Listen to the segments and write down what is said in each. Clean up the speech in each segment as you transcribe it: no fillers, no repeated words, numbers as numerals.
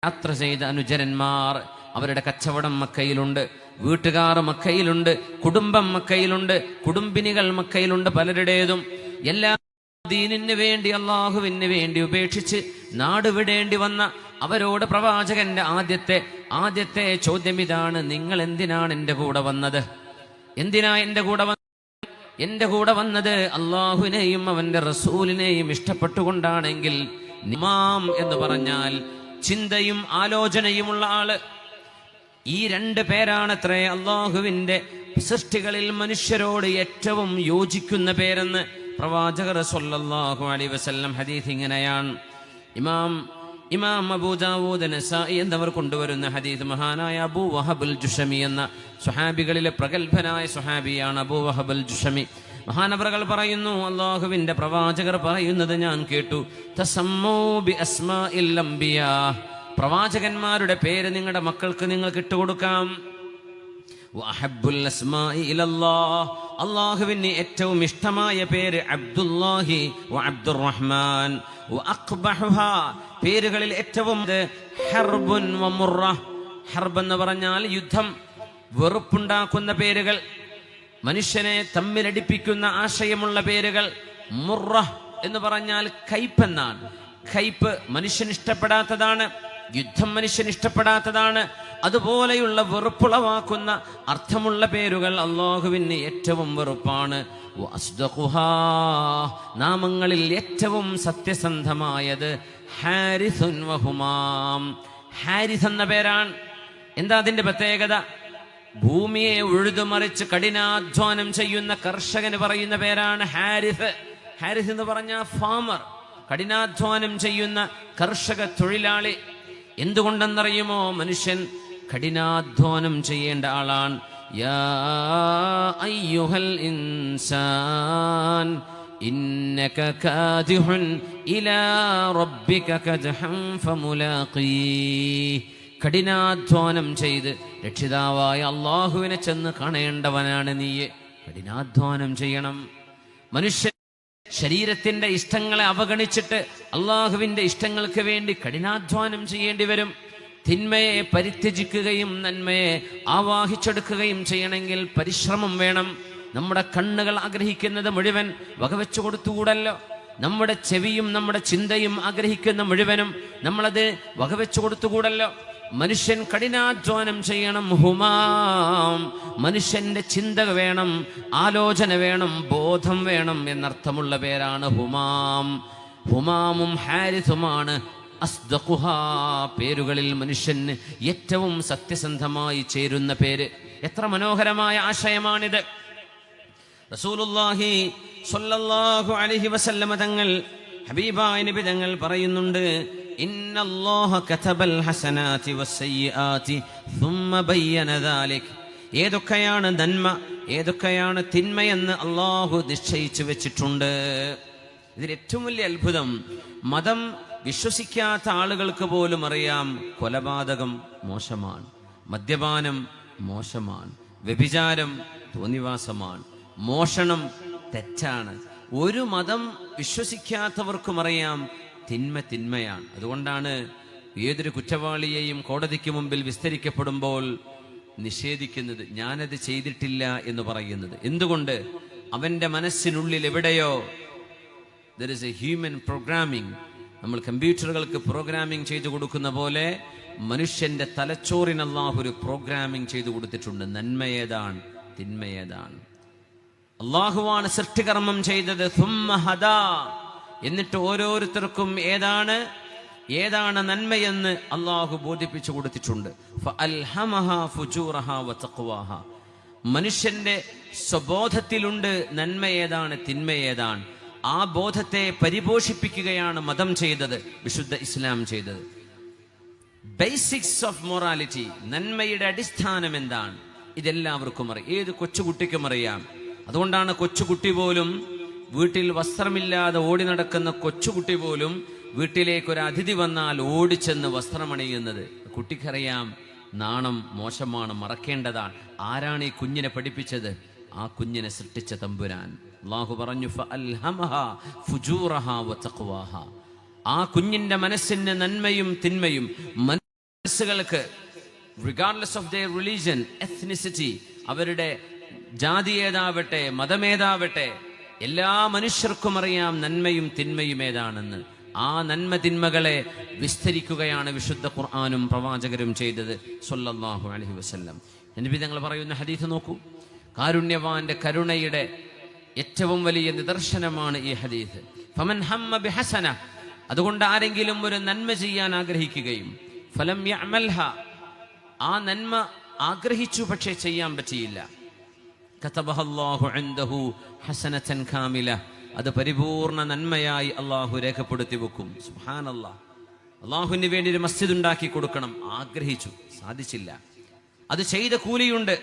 യാത്ര ചെയ്ത അനുചരന്മാർ, അവരുടെ കച്ചവടം മക്കയിലുണ്ട്, വീട്ടുകാർ മക്കയിലുണ്ട്, കുടുംബം മക്കയിലുണ്ട്, കുടുംബിനികൾ മക്കയിലുണ്ട്, പലരുടേതും. എല്ലാ ദീനിന് വേണ്ടി അള്ളാഹുവിന് വേണ്ടി ഉപേക്ഷിച്ച് നാട് വിടേണ്ടി വന്ന അവരോട് പ്രവാചകന്റെ ആദ്യത്തെ ചോദ്യം ഇതാണ്: നിങ്ങൾ എന്തിനാണ് എൻ്റെ കൂടെ വന്നത്? എന്തിനാ എൻ്റെ കൂടെ വന്നത്? അള്ളാഹുവിനെയും അവന്റെ റസൂലിനെയും ഇഷ്ടപ്പെട്ടുകൊണ്ടാണെങ്കിൽ, ഇമാം എന്ന് പറഞ്ഞാൽ ചിന്തയും ആലോചനയുമുള്ള ആള്. ഈ രണ്ട് പേരാണത്രേ അള്ളാഹുവിന്റെ സൃഷ്ടികളിൽ മനുഷ്യരോട് ഏറ്റവും യോജിക്കുന്ന പേരെന്ന് പ്രവാചകർ സ്വല്ലല്ലാഹു അലൈഹി വസല്ലം ഹദീസ് ഇങ്ങനെയാണ്. ഇമാം അബൂ ദാവൂദ് നസായി എന്നിവർ കൊണ്ടുവരുന്ന ഹദീസ് മഹാനായ അബൂ വഹബുൽ ജുഷമി എന്ന സ്വഹാബികളിലെ പ്രഗത്ഭനായ സ്വഹാബിയാണ് അബൂ വഹബുൽ ജുഷമി. മഹാനവറുകൾ പറയുന്നു, അള്ളാഹുവിന്റെ പ്രവാചകർ പറയുന്നത് ഞാൻ കേട്ടു: തസമ്മൂ ബി അസ്മാഇൽ അംബിയാ, പ്രവാചകന്മാരുടെ പേര് നിങ്ങളുടെ മക്കൾക്ക് നിങ്ങൾക്ക് ഇട്ടുകൊടുക്കാം. വഅഹബ്ബുൽ അസ്മാഇ ഇലല്ലാഹ്, അല്ലാഹുവിന് ഏറ്റവും ഇഷ്ടമായ പേര് അബ്ദുല്ലാഹി വ അബ്ദുർറഹ്മാൻ. വഅഖ്ബഹുഹാ, പേരുകളിൽ ഏറ്റവും ഹർബുൻ വ മുറ. ഹർബ് എന്ന് പറഞ്ഞാൽ യുദ്ധം, വെറുപ്പുണ്ടാക്കുന്ന പേരുകൾ, മനുഷ്യനെ തമ്മിലടിപ്പിക്കുന്ന ആശയമുള്ള പേരുകൾ. മുറ എന്ന് പറഞ്ഞാൽ കയ്പെന്നാണ്. കയ്പ് മനുഷ്യൻ ഇഷ്ടപ്പെടാത്തതാണ്, യുദ്ധം മനുഷ്യൻ ഇഷ്ടപ്പെടാത്തതാണ്. അതുപോലെയുള്ള വെറുപ്പുളവാക്കുന്ന അർത്ഥമുള്ള പേരുകൾ അള്ളാഹുവിന് ഏറ്റവും വെറുപ്പാണ്. നാമങ്ങളിൽ ഏറ്റവും സത്യസന്ധമായത് ഹാരിസുൻ വഹുമാം. ഹാരിസ് എന്ന പേരാണ്. എന്താ അതിന്റെ പ്രത്യേകത? ഭൂമിയെ ഉഴുതുമറിച്ച് കഠിനാധ്വാനം ചെയ്യുന്ന കർഷകന് പറയുന്ന പേരാണ് ഹാരിസ്. ഹാരിസ് എന്ന് പറഞ്ഞ ഫാമർ, കഠിനാധ്വാനം ചെയ്യുന്ന കർഷക തൊഴിലാളി. എന്തുകൊണ്ടെന്നറിയുമോ? മനുഷ്യൻ കഠിനാധ്വാനം ചെയ്യേണ്ട ആളാണ്. യാ അയ്യുഹൽ ഇൻസാൻ ഇന്നക കാദിഹുൻ ഇലാ റബ്ബിക കദ്ഹൻ ഫമുലാഖീ. കഠിനാധ്വാനം ചെയ്ത് രക്ഷിതാവായ അള്ളാഹുവിനെ ചെന്ന് കാണേണ്ടവനാണ് നീ. കഠിനാധ്വാനം ചെയ്യണം. മനുഷ്യൻ ശരീരത്തിന്റെ ഇഷ്ടങ്ങളെ അവഗണിച്ചിട്ട് അള്ളാഹുവിന്റെ ഇഷ്ടങ്ങൾക്ക് വേണ്ടി കഠിനാധ്വാനം ചെയ്യേണ്ടി വരും. തിന്മയെ പരിത്യജിക്കുകയും നന്മയെ ആവാഹിച്ചെടുക്കുകയും ചെയ്യണമെങ്കിൽ പരിശ്രമം വേണം. നമ്മുടെ കണ്ണുകൾ ആഗ്രഹിക്കുന്നത് മുഴുവൻ വകവെച്ചു കൊടുത്തുകൂടല്ലോ. നമ്മുടെ ചെവിയും നമ്മുടെ ചിന്തയും ആഗ്രഹിക്കുന്ന മുഴുവനും നമ്മളത് വകവെച്ചു കൊടുത്തുകൂടല്ലോ. മനുഷ്യൻ കഠിനാധ്വാനം ചെയ്യണം. ഹുമാം, മനുഷ്യന്റെ ചിന്ത വേണം, ആലോചന വേണം, ബോധം വേണം എന്നർത്ഥമുള്ള പേരാണ് ഹുമാം. ഹുമാമും ഹാരിസുമാണ് അസ്ദഖുഹാ, പേരുകളിൽ മനുഷ്യന് ഏറ്റവും സത്യസന്ധമായി ചേരുന്ന പേര്. എത്ര മനോഹരമായ ആശയമാണിത്! റസൂലുള്ളാഹി സ്വല്ലല്ലാഹു അലൈഹി വസല്ലമ തങ്ങൾ, ഹബീബായ നബി തങ്ങൾ പറയുന്നുണ്ട്: ഇന്നല്ലാഹ കതബൽ ഹസനാതി വസ്സയ്യിആതി സുമ്മ ബയ്യന ദാലിക്. ഏതൊക്കെയാണ് നന്മ, ഏതൊക്കെയാണ് തിന്മയെന്ന് അള്ളാഹു നിശ്ചയിച്ചു വെച്ചിട്ടുണ്ട്. ഇതിൽ ഏറ്റവും വലിയ അത്ഭുതം, മതം വിശ്വസിക്കാത്ത ആളുകൾക്ക് പോലും അറിയാം കൊലപാതകം മോശമാണ്, മദ്യപാനം മോശമാണ്, വ്യഭിചാരം തോന്നിവാസമാണ്, മോഷണം തെറ്റാണ്. ഒരു മതം വിശ്വസിക്കാത്തവർക്കും അറിയാം തിന്മയാണ്. അതുകൊണ്ടാണ് ഏതൊരു കുറ്റവാളിയെയും കോടതിക്ക് മുമ്പിൽ വിസ്തരിക്കപ്പെടുമ്പോൾ നിഷേധിക്കുന്നത്, ഞാനത് ചെയ്തിട്ടില്ല എന്ന് പറയുന്നത്. എന്തുകൊണ്ട്? അവന്റെ മനസ്സിനുള്ളിൽ എവിടെയോ there is a human programming. നമ്മൾ കമ്പ്യൂട്ടറുകൾക്ക് പ്രോഗ്രാമിംഗ് ചെയ്തു കൊടുക്കുന്ന പോലെ മനുഷ്യന്റെ തലച്ചോറിന് അല്ലാഹു ഒരു പ്രോഗ്രാമിംഗ് ചെയ്തു കൊടുത്തിട്ടുണ്ട്. നന്മയേതാണ്, തിന്മയേതാണ്. അല്ലാഹുവാണ് സൃഷ്ടികർമ്മം ചെയ്തത്. സുമ്മ ഹദാ, എന്നിട്ട് ഓരോരുത്തർക്കും ഏതാണ് നന്മയെന്ന് അല്ലാഹു ബോധിപ്പിച്ചു കൊടുത്തിട്ടുണ്ട്. ഫഅൽഹമഹാ ഫുജൂറഹാ വതഖ്വാഹാ, മനുഷ്യന്റെ സ്വബോധത്തിലുണ്ട് നന്മയേതാണ് തിന്മയേതാണ്. ആ ബോധത്തെ പരിപോഷിപ്പിക്കുകയാണ് മതം ചെയ്തത്, വിശുദ്ധ ഇസ്ലാം ചെയ്തത്. ബേസിക്സ് ഓഫ് മൊറാലിറ്റി, നന്മയുടെ അടിസ്ഥാനം എന്താണ്, ഇതെല്ലാവർക്കും അറിയാം. ഏത് കൊച്ചുകുട്ടിക്കും അറിയാം. അതുകൊണ്ടാണ് കൊച്ചുകുട്ടി പോലും, വീട്ടിൽ വസ്ത്രമില്ലാതെ ഓടി നടക്കുന്ന കൊച്ചുകുട്ടി പോലും വീട്ടിലേക്ക് ഒരു അതിഥി വന്നാൽ ഓടിച്ചെന്ന് വസ്ത്രമണിയുന്നത്. കുട്ടിക്കറിയാം നാണം മോശമാണ്, മറക്കേണ്ടതാണ്. ആരാണ് ഈ കുഞ്ഞിനെ പഠിപ്പിച്ചത്? ആ കുഞ്ഞിനെ സൃഷ്ടിച്ച തമ്പുരാൻ. അല്ലാഹു പറഞ്ഞു ഫഅൽഹമഹാ ഫുജൂറഹാ വതഖ്വാഹാ. ആ കുഞ്ഞിന്റെ മനസ്സിന് നന്മയും തിന്മയും മനസ്സുകൾക്ക് regardless of their religion, ethnicity, അവരുടെ ജാതി ഏതാവട്ടെ, മതമേതാവട്ടെ, എല്ലാ മനുഷ്യർക്കും അറിയാം നന്മയും തിന്മയും ഏതാണെന്ന്. ആ നന്മ തിന്മകളെ വിസ്തരിക്കുകയാണ് വിശുദ്ധ ഖുർആനും പ്രവാചകരും ചെയ്തത് സ്വല്ലല്ലാഹു അലൈഹി വസല്ലം. നബി തങ്ങൾ പറയുന്ന ഹദീസ് നോക്കൂ. കാരുണ്യവാന്റെ കരുണയുടെ ഏറ്റവും വലിയ നിദർശനമാണ് ഈ ഹദീസ്. ഫമൻ ഹമ്മ ബിഹസന, അതുകൊണ്ട് ആരെങ്കിലും ഒരു നന്മ ചെയ്യാൻ ആഗ്രഹിക്കുകയും ഫലം യഅമൽഹ, ആ നന്മ ആഗ്രഹിച്ചു പക്ഷേ ചെയ്യാൻ പറ്റിയില്ല, കതബഹല്ലാഹു ഇൻദഹു ഹസനതൻ കാമില, അത് പരിപൂർണ നന്മയായി അള്ളാഹു രേഖപ്പെടുത്തി വെക്കും. സുബ്ഹാനല്ലാഹ്. അള്ളാഹുവിന് വേണ്ടി ഒരു മസ്ജിദ് ഉണ്ടാക്കി കൊടുക്കണം, ആഗ്രഹിച്ചു, സാധിച്ചില്ല, അത് ചെയ്ത കൂലിയുണ്ട്.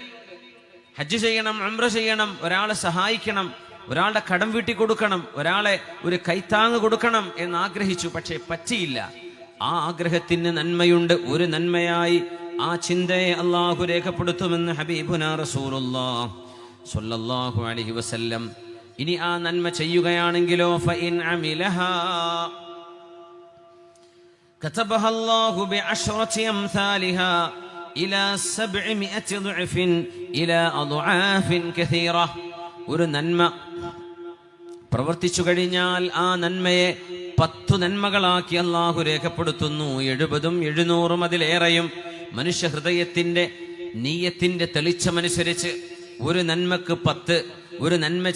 ഹജ്ജ് ചെയ്യണം, ഉംറ ചെയ്യണം, ഒരാളെ സഹായിക്കണം, ഒരാളുടെ കടം വീട്ടി കൊടുക്കണം, ഒരാളെ ഒരു കൈത്താങ് കൊടുക്കണം എന്ന് ആഗ്രഹിച്ചു, പക്ഷേ പറ്റിയില്ല. ആ ആഗ്രഹത്തിന് നന്മയുണ്ട്, ഒരു നന്മയായി ആ ചിന്തയെ അള്ളാഹു രേഖപ്പെടുത്തുമെന്ന് ഹബീബുനാ റസൂലുള്ളാഹി സ്വല്ലല്ലാഹു അലൈഹി വസല്ലം. ഇനി ആ നന്മ ചെയ്യുകയാണെങ്കിലോ ഫഇൻ അമിലഹാ കതബഹ അല്ലാഹു ബിഅശ്റതി അംസാലിഹാ ഇലാ 700 ضعഫിൻ ഇലാ അദ്ആഫിൻ കസീറ. ഒരു നന്മ പ്രവർത്തിച്ചു കഴിഞ്ഞാൽ ആ നന്മയെ 10 നന്മകളാക്കി അള്ളാഹു രേഖപ്പെടുത്തുന്നു. 70ഉം 700ഉം അതിലേറെയും. മനുഷ്യ ഹൃദയത്തിന്റെ നീയത്തിന്റെ തെളിച്ചമനുസരിച്ച് ഒരു നന്മക്ക് 10, ഒരു നന്മ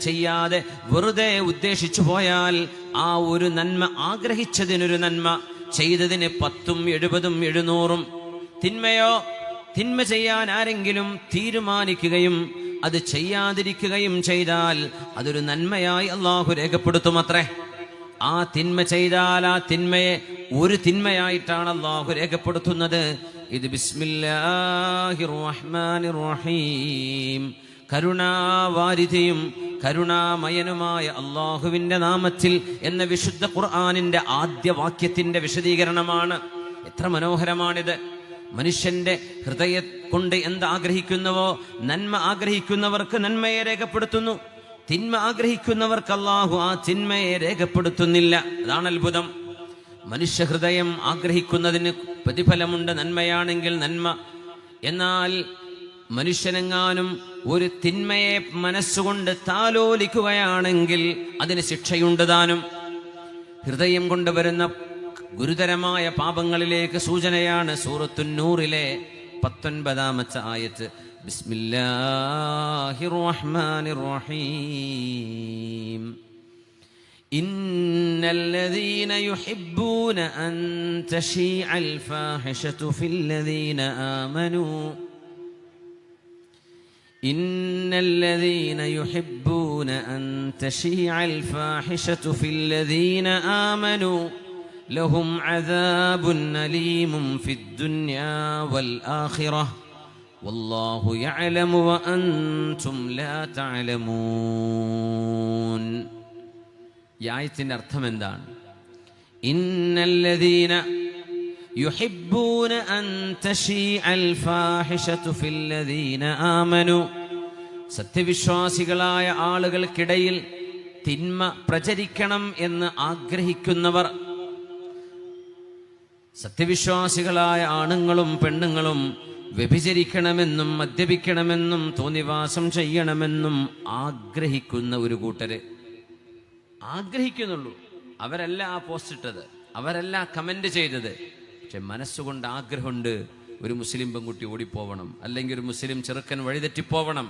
ചെയ്യാതെ വെറുതെ ഉദ്ദേശിച്ചു പോയാൽ ആ ഒരു നന്മ, ആഗ്രഹിച്ചതിനൊരു നന്മ, ചെയ്തതിന് 10ഉം 70ഉം 700ഉം. തിന്മയോ, തിന്മ ചെയ്യാൻ ആരെങ്കിലും തീരുമാനിക്കുകയും അത് ചെയ്യാതിരിക്കുകയും ചെയ്താൽ അതൊരു നന്മയായി അള്ളാഹു രേഖപ്പെടുത്തുമത്രേ. ആ തിന്മ ചെയ്താൽ ആ തിന്മയെ ഒരു തിന്മയായിട്ടാണ് അള്ളാഹു രേഖപ്പെടുത്തുന്നത്. ഇത് ബിസ്മില്ലാഹിർ റഹ്മാനിർ റഹീം, കരുണാവാരിധിയും കരുണാമയനുമായ അള്ളാഹുവിന്റെ നാമത്തിൽ എന്ന വിശുദ്ധ ഖുർആനിന്റെ ആദ്യ വാക്യത്തിന്റെ വിശദീകരണമാണ്. എത്ര മനോഹരമാണിത്! മനുഷ്യന്റെ ഹൃദയം കൊണ്ട് എന്താഗ്രഹിക്കുന്നുവോ, നന്മ ആഗ്രഹിക്കുന്നവർക്ക് നന്മയെ രേഖപ്പെടുത്തുന്നു, തിന്മ ആഗ്രഹിക്കുന്നവർക്ക് അല്ലാഹു ആ തിന്മയെ രേഖപ്പെടുത്തുന്നില്ല. അതാണ് അത്ഭുതം. മനുഷ്യ ഹൃദയം ആഗ്രഹിക്കുന്നതിന് പ്രതിഫലമുണ്ട്, നന്മയാണെങ്കിൽ നന്മ. എന്നാൽ മനുഷ്യനെങ്ങാനും ഒരു തിന്മയെ മനസ്സുകൊണ്ട് താലോലിക്കുകയാണെങ്കിൽ അതിന് ശിക്ഷയുണ്ട് താനും. ഹൃദയം കൊണ്ടുവരുന്ന ഗുരുതരമായ പാപങ്ങളിലേക്ക് സൂചനയാണ് സൂറത്തുൻ നൂറിലെ 19ാമത്തെ ആയത്ത്. ബിസ്മില്ലാഹിർ റഹ്മാനിർ റഹീം. ഇന്നല്ലദീന യുഹിബ്ബൂന അൻ തശീഅൽ ഫാഹിഷതു ഫില്ലദീന ആമനൂ ഇന്നല്ലദീന യുഹിബ്ബൂന അൻ തശീഅൽ ഫാഹിഷതു ഫില്ലദീന ആമനൂ ലഹും അദാബുൻ അലീമുൻ ഫിദ്ദുനിയാ വൽ ആഖിറഹ വല്ലാഹു യഅലമു വഅൻതും ലാ തഅലമൂൻ. ഈ ആയത്തിന്റെ അർത്ഥം എന്താണ്? ഇന്നല്ലദീന യുഹിബ്ബൂന അൻ തശീഅൽ ഫാഹിഷതു ഫില്ലദീന ആമനു, സത്യവിശ്വാസികളായ ആളുകൾക്കിടയിൽ തിന്മ പ്രചരിക്കണം എന്ന് ആഗ്രഹിക്കുന്നവർ, സത്യവിശ്വാസികളായ ആണുങ്ങളും പെണ്ണുങ്ങളും വ്യഭിചരിക്കണമെന്നും മദ്യപിക്കണമെന്നും തോന്നിവാസം ചെയ്യണമെന്നും ആഗ്രഹിക്കുന്ന ഒരു കൂട്ടര് ആഗ്രഹിക്കുന്നുള്ളൂ. അവരല്ല ആ പോസ്റ്റ് ഇട്ടത്, അവരല്ല കമന്റ് ചെയ്തത്. പക്ഷെ മനസ്സുകൊണ്ട് ആഗ്രഹമുണ്ട്, ഒരു മുസ്ലിം പെൺകുട്ടി ഓടിപ്പോവണം, അല്ലെങ്കിൽ ഒരു മുസ്ലിം ചെറുക്കൻ വഴിതെറ്റിപ്പോവണം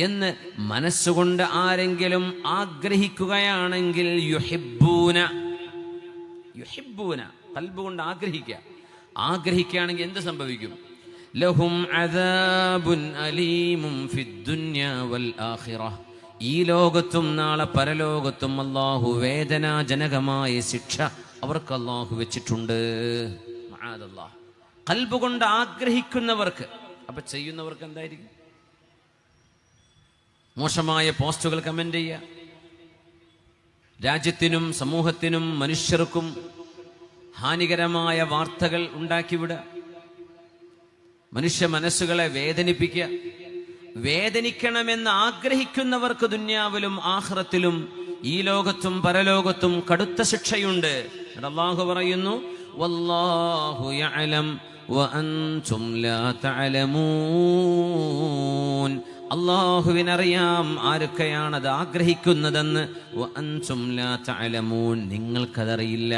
എന്ന് മനസ്സുകൊണ്ട് ആരെങ്കിലും ആഗ്രഹിക്കുകയാണെങ്കിൽ യുഹിബ്ബൂന, യുഹിബ്ബൂന ഖൽബ് കൊണ്ട് ആഗ്രഹിക്കുകയാണെങ്കിൽ എന്ത് സംഭവിക്കും? ലഹും അദാബുൻ അലീമുൻ ഫിദ്ദുനിയാ വൽ ആഖിറഹ, ഈ ലോകത്തും നാളെ പരലോകത്തും അല്ലാഹു വേദനാജനകമായ ശിക്ഷ അവർക്ക് അല്ലാഹു വെച്ചിട്ടുണ്ട്. മആദല്ലാഹ്. ഖൽബ് കൊണ്ട് ആഗ്രഹിക്കുന്നവർക്ക്. അപ്പൊ ചെയ്യുന്നവർക്ക് എന്തായിരിക്കും? മോശമായ പോസ്റ്റുകൾ കമന്റ് ചെയ്യുക, രാജ്യത്തിനും സമൂഹത്തിനും മനുഷ്യർക്കും ഹാനികരമായ വാർത്തകൾ ഉണ്ടാക്കിവിടുക, മനുഷ്യ മനസ്സുകളെ വേദനിപ്പിക്കുക. വേദനിക്കണമെന്ന് ആഗ്രഹിക്കുന്നവർക്ക് ദുന്യാവിലും ആഖിറത്തിലും ഈ ലോകത്തും പരലോകത്തും കടുത്ത ശിക്ഷയുണ്ട്. അല്ലാഹു പറയുന്നു, വല്ലാഹു യഅലം വഅൻതും ലാ തഅലമൂൻ. അല്ലാഹുവിനറിയാം ആരൊക്കെയാണത് ആഗ്രഹിക്കുന്നതെന്ന്. വഅൻതും ലാ തഅലമൂൻ, നിങ്ങൾക്കതറിയില്ല.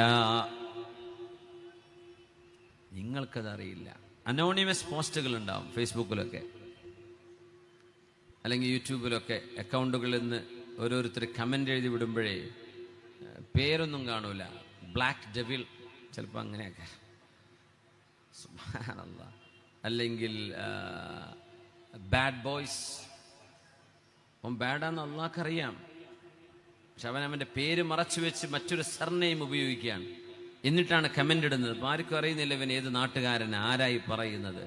അനോണിമസ് പോസ്റ്റുകൾ ഉണ്ടാവും ഫേസ്ബുക്കിലൊക്കെ അല്ലെങ്കിൽ യൂട്യൂബിലൊക്കെ. അക്കൗണ്ടുകളിൽ നിന്ന് ഓരോരുത്തർ കമൻ്റ് എഴുതി വിടുമ്പോഴേ പേരൊന്നും കാണൂല. ബ്ലാക്ക് ഡെവിൽ ചിലപ്പോൾ അങ്ങനെയൊക്കെ, സുബ്ഹാനല്ലാഹ്. അല്ലെങ്കിൽ ബാഡ് ബോയ്സ്. അവൻ ബാഡാന്ന് അള്ളാഹ്ക്കറിയാം, പക്ഷെ അവൻ്റെ പേര് മറച്ചു വെച്ച് മറ്റൊരു സർനെയിം ഉപയോഗിക്കുകയാണ്. എന്നിട്ടാണ് കമൻ്റ് ഇടുന്നത്. അപ്പോൾ ആർക്കും അറിയുന്നില്ല ഇവൻ ഏത് നാട്ടുകാരൻ, ആരായി പറയുന്നത്.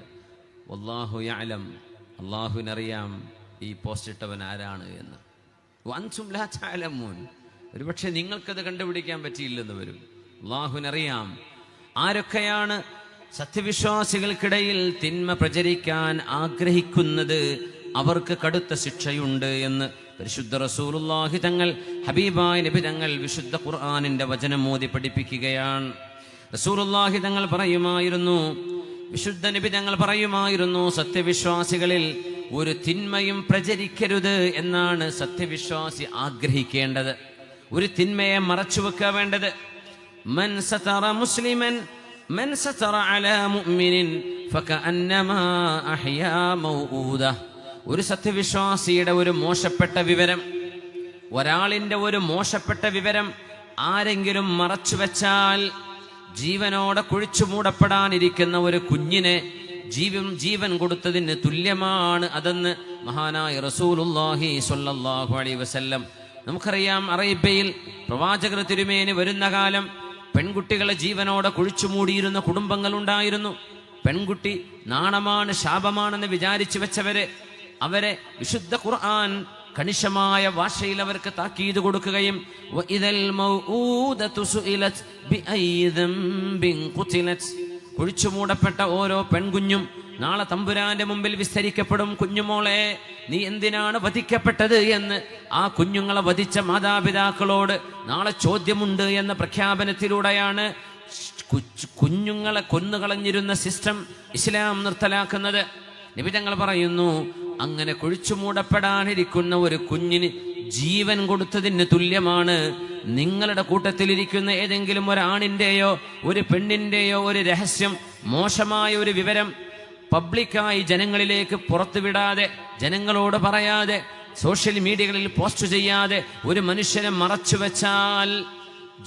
വല്ലാഹു യഅലം, അള്ളാഹുവിനറിയാം ഈ പോസ്റ്റ് ഇട്ടവൻ ആരാണ് എന്ന്. വഅൻതും ലാ തഅലമൂൻ, ഒരുപക്ഷെ നിങ്ങൾക്കത് കണ്ടുപിടിക്കാൻ പറ്റിയില്ലെന്ന് വരും. അള്ളാഹുവിനറിയാം ആരൊക്കെയാണ് സത്യവിശ്വാസികൾക്കിടയിൽ തിന്മ പ്രചരിക്കാൻ ആഗ്രഹിക്കുന്നത്, അവർക്ക് കടുത്ത ശിക്ഷയുണ്ട് എന്ന് പരിശുദ്ധ റസൂലുള്ളാഹി തങ്ങൾ, ഹബീബായ നബി തങ്ങൾ വിശുദ്ധ ഖുർആനിന്റെ വചനം മോദി പഠിപ്പിക്കുകയാണ്. റസൂലുള്ളാഹി തങ്ങൾ പറയുമായിരുന്നു, വിശുദ്ധ നബി തങ്ങൾ പറയുമായിരുന്നു, സത്യവിശ്വാസികളിൽ ഒരു തിന്മയും പ്രചരിക്കരുത് എന്നാണ് സത്യവിശ്വാസി ആഗ്രഹിക്കേണ്ടത്. ഒരു തിന്മയെ മറച്ചു വെക്കുക വേണ്ടത്. മൻ സതറ മുസ്ലിമൻ മൻ സതറ അലാ മുഅ്മിനിൻ ഫകഅന്നമാ അഹ്യാ മൗഊദ. ഒരു സത്യവിശ്വാസിയുടെ ഒരു മോശപ്പെട്ട വിവരം, ഒരാളിൻ്റെ ഒരു മോശപ്പെട്ട വിവരം ആരെങ്കിലും മറച്ചു വെച്ചാൽ ജീവനോടെ കുഴിച്ചു മൂടപ്പെടാനിരിക്കുന്ന ഒരു കുഞ്ഞിനെ ജീവൻ കൊടുത്തതിന് തുല്യമാണ് അതെന്ന് മഹാനായ റസൂലുള്ളാഹി സ്വല്ലല്ലാഹു അലൈഹി വസല്ലം. നമുക്കറിയാം, അറേബ്യയിൽ പ്രവാചകർ തിരുമേനി വരുന്ന കാലം പെൺകുട്ടികളെ ജീവനോടെ കുഴിച്ചു മൂടിയിരുന്ന കുടുംബങ്ങളുണ്ടായിരുന്നു. പെൺകുട്ടി നാണമാണ്, ശാപമാണെന്ന് വിചാരിച്ചു വെച്ചവരെ അവരെ വിശുദ്ധ ഖുർആൻ കണിശമായ ഭാഷയിൽ അവർക്ക് താക്കീത് കൊടുക്കുകയും വഇദൽ മൗഊദതു സുഇലത് ബിഅയ്യി ദംബിൻ ഖുതിലത്, കുഴിച്ചു മൂടപ്പെട്ട ഓരോ പെൺകുഞ്ഞും നാളെ തമ്പുരാന്റെ മുമ്പിൽ വിസ്തരിക്കപ്പെടും. കുഞ്ഞുമോളെ, നീ എന്തിനാണ് വധിക്കപ്പെട്ടത് എന്ന് ആ കുഞ്ഞുങ്ങളെ വധിച്ച മാതാപിതാക്കളോട് നാളെ ചോദ്യമുണ്ട് എന്ന പ്രഖ്യാപനത്തിലൂടെയാണ് കുഞ്ഞുങ്ങളെ കൊന്നുകളഞ്ഞിരുന്ന സിസ്റ്റം ഇസ്ലാം നിർത്തലാക്കുന്നത്. നബി തങ്ങൾ പറയുന്നു, അങ്ങനെ കുഴിച്ചു മൂടപ്പെടാനിരിക്കുന്ന ഒരു കുഞ്ഞിന് ജീവൻ കൊടുത്തതിന് തുല്യമാണ് നിങ്ങളുടെ കൂട്ടത്തിലിരിക്കുന്ന ഏതെങ്കിലും ഒരാണിൻ്റെയോ ഒരു പെണ്ണിൻ്റെയോ ഒരു രഹസ്യം, മോശമായ ഒരു വിവരം പബ്ലിക്കായി ജനങ്ങളിലേക്ക് പുറത്തുവിടാതെ, ജനങ്ങളോട് പറയാതെ, സോഷ്യൽ മീഡിയകളിൽ പോസ്റ്റ് ചെയ്യാതെ ഒരു മനുഷ്യനെ മറച്ചു വെച്ചാൽ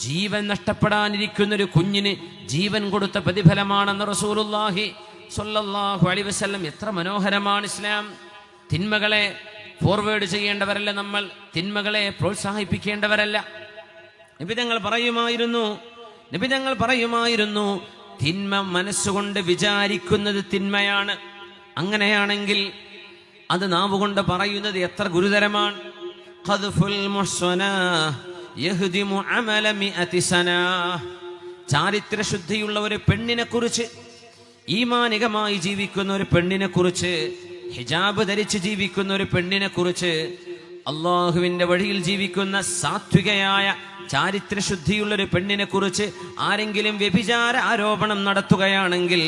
ജീവൻ നഷ്ടപ്പെടാനിരിക്കുന്ന ഒരു കുഞ്ഞിന് ജീവൻ കൊടുത്ത പ്രതിഫലമാണെന്ന് റസൂലുള്ളാഹി സ്വല്ലല്ലാഹു അലൈഹി വസല്ലം. എത്ര മനോഹരമാണ് ഇസ്ലാം. തിന്മകളെ ഫോർവേഡ് ചെയ്യേണ്ടവരല്ല നമ്മൾ, തിന്മകളെ പ്രോത്സാഹിപ്പിക്കേണ്ടവരല്ല. നബിതങ്ങൾ പറയുമായിരുന്നു തിന്മ മനസ്സുകൊണ്ട് വിചാരിക്കുന്നത് തിന്മയാണ്. അങ്ങനെയാണെങ്കിൽ അത് നാവുകൊണ്ട് പറയുന്നത് എത്ര ഗുരുതരമാണ്. ഖദ്ഫുൽ മുഹ്സനാ യഹ്ദിമു അമല മിഅതി സനാ. ചാരിത്രശുദ്ധിയുള്ള ഒരു പെണ്ണിനെ കുറിച്ച്, ഈമാനികമായി ജീവിക്കുന്ന ഒരു പെണ്ണിനെ കുറിച്ച്, ഹിജാബ് ധരിച്ച് ജീവിക്കുന്ന ഒരു പെണ്ണിനെ കുറിച്ച്, അള്ളാഹുവിന്റെ വഴിയിൽ ജീവിക്കുന്ന സാത്വികയായ ചാരിത്രശുദ്ധിയുള്ളൊരു പെണ്ണിനെ കുറിച്ച് ആരെങ്കിലും വ്യഭിചാര ആരോപണം നടത്തുകയാണെങ്കിൽ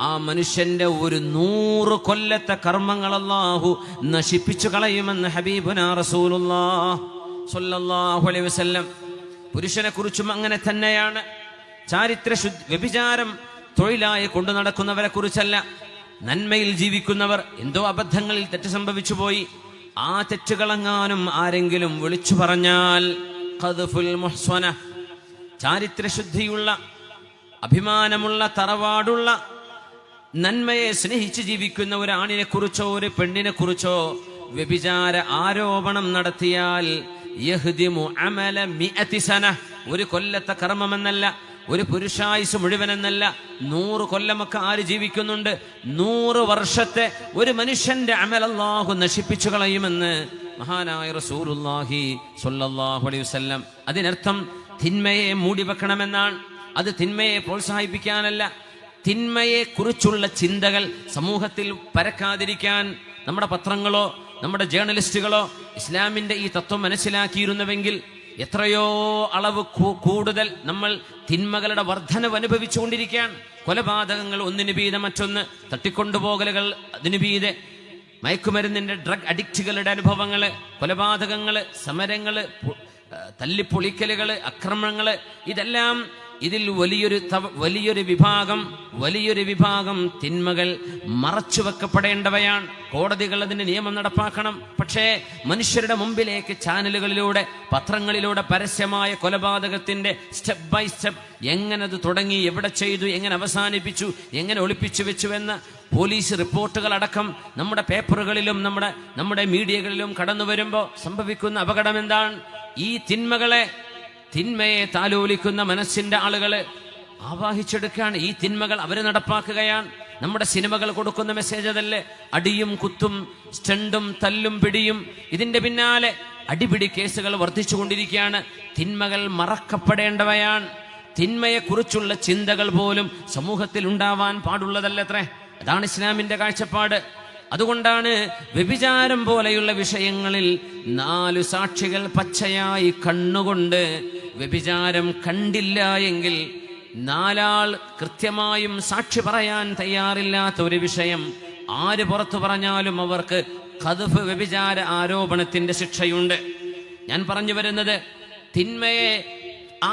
ആ മനുഷ്യന്റെ ഒരു 100 കൊല്ലത്തെ കർമ്മങ്ങൾ അല്ലാഹു നശിപ്പിച്ചു കളയുമെന്ന് ഹബീബുനാ റസൂലുള്ളാഹി സ്വല്ലല്ലാഹു അലൈഹി വസല്ലം. പുരുഷനെ കുറിച്ചും അങ്ങനെ തന്നെയാണ്. വ്യഭിചാരം തൊഴിലായി കൊണ്ടു നടക്കുന്നവരെ കുറിച്ചല്ല, നന്മയിൽ ജീവിക്കുന്നവർ എന്തോ അബദ്ധങ്ങളിൽ തെറ്റ് സംഭവിച്ചു പോയി, ആ തെറ്റുകളെങ്ങാനും ആരെങ്കിലും വിളിച്ചു പറഞ്ഞാൽ ഖദ്ഫുൽ മുഹ്സന, ചാരിത്രശുദ്ധിയുള്ള അഭിമാനമുള്ള തറവാടുള്ള നന്മയെ സ്നേഹിച്ച് ജീവിക്കുന്ന ഒരു ആണിനെ കുറിച്ചോ ഒരു പെണ്ണിനെ കുറിച്ചോ വ്യഭിചാര ആരോപണം നടത്തിയാൽ യഹ്ദിമു അമല മിഅതി സന, ഒരു കൊല്ലത്തെ കർമ്മമെന്നല്ല, ഒരു പുരുഷായുസ് മുഴുവനെന്നല്ല, 100 കൊല്ലമൊക്കെ ആര് ജീവിക്കുന്നുണ്ട്, 100 വർഷത്തെ ഒരു മനുഷ്യന്റെ അമൽ അല്ലാഹു നശിപ്പിച്ചു കളയുമെന്ന് മഹാനായ റസൂലുള്ളാഹി സ്വല്ലല്ലാഹു അലൈഹി വസല്ലം. അതിനർത്ഥം തിന്മയെ മൂടിവെക്കണമെന്നാണ്. അത് തിന്മയെ പ്രോത്സാഹിപ്പിക്കാനല്ല. തിന്മയെ കുറിച്ചുള്ള ചിന്തകൾ സമൂഹത്തിൽ പരക്കാതിരിക്കാൻ നമ്മുടെ പത്രങ്ങളോ നമ്മുടെ ജേർണലിസ്റ്റുകളോ ഇസ്ലാമിന്റെ ഈ തത്വം മനസ്സിലാക്കിയിരുന്നുവെങ്കിൽ എത്രയോ അളവ് കൂടുതൽ നമ്മൾ തിന്മകളുടെ വർധനവ് അനുഭവിച്ചുകൊണ്ടിരിക്കുകയാണ്. കൊലപാതകങ്ങൾ ഒന്നിനു വീതം മറ്റൊന്ന്, തട്ടിക്കൊണ്ടുപോകലുകൾ അതിനു വീതെ, മയക്കുമരുന്നിന്റെ ഡ്രഗ് അഡിക്റ്റുകളുടെ അനുഭവങ്ങള്, കൊലപാതകങ്ങള്, സമരങ്ങള്, തല്ലിപ്പൊളിക്കലുകള്, അക്രമങ്ങള്, ഇതെല്ലാം ഇതിൽ വലിയൊരു വിഭാഗം തിന്മകൾ മറച്ചുവെക്കപ്പെടേണ്ടവയാണ്. കോടതികൾ അതിന് നിയമം നടപ്പാക്കണം. പക്ഷേ മനുഷ്യരുടെ മുമ്പിലേക്ക് ചാനലുകളിലൂടെ, പത്രങ്ങളിലൂടെ പരസ്യമായ കൊലപാതകത്തിന്റെ സ്റ്റെപ്പ് ബൈ സ്റ്റെപ്പ് എങ്ങനെ തുടങ്ങി, എവിടെ ചെയ്തു, എങ്ങനെ അവസാനിപ്പിച്ചു, എങ്ങനെ ഒളിപ്പിച്ചു വെച്ചുവെന്ന പോലീസ് റിപ്പോർട്ടുകൾ അടക്കം നമ്മുടെ പേപ്പറുകളിലും നമ്മുടെ മീഡിയകളിലും കടന്നു വരുമ്പോൾ സംഭവിക്കുന്ന അപകടം എന്താണ്? ഈ തിന്മയെ താലോലിക്കുന്ന മനസ്സിന്റെ ആളുകള് ആവാഹിച്ചെടുക്കുകയാണ്. ഈ തിന്മകൾ അവര് നടപ്പാക്കുകയാണ്. നമ്മുടെ സിനിമകൾ കൊടുക്കുന്ന മെസ്സേജ് അതല്ലേ? അടിയും കുത്തും, സ്റ്റണ്ടും, തല്ലും പിടിയും. ഇതിന്റെ പിന്നാലെ അടിപിടി കേസുകൾ വർദ്ധിച്ചുകൊണ്ടിരിക്കുകയാണ്. തിന്മകൾ മറക്കപ്പെടേണ്ടവയാണ്. തിന്മയെക്കുറിച്ചുള്ള ചിന്തകൾ പോലും സമൂഹത്തിൽ ഉണ്ടാവാൻ പാടുള്ളതല്ലത്രേ. അതാണ് ഇസ്ലാമിന്റെ കാഴ്ചപ്പാട്. അതുകൊണ്ടാണ് വ്യഭിചാരം പോലെയുള്ള വിഷയങ്ങളിൽ 4 സാക്ഷികൾ പച്ചയായി കണ്ണുകൊണ്ട് വ്യഭിചാരം കണ്ടില്ല എങ്കിൽ 4 ആൾ കൃത്യമായും സാക്ഷി പറയാൻ തയ്യാറില്ലാത്ത ഒരു വിഷയം ആര് പുറത്തു പറഞ്ഞാലും അവർക്ക് ഖദ്ഫ്, വ്യഭിചാര ആരോപണത്തിന്റെ ശിക്ഷയുണ്ട്. ഞാൻ പറഞ്ഞു വരുന്നത്, തിന്മയെ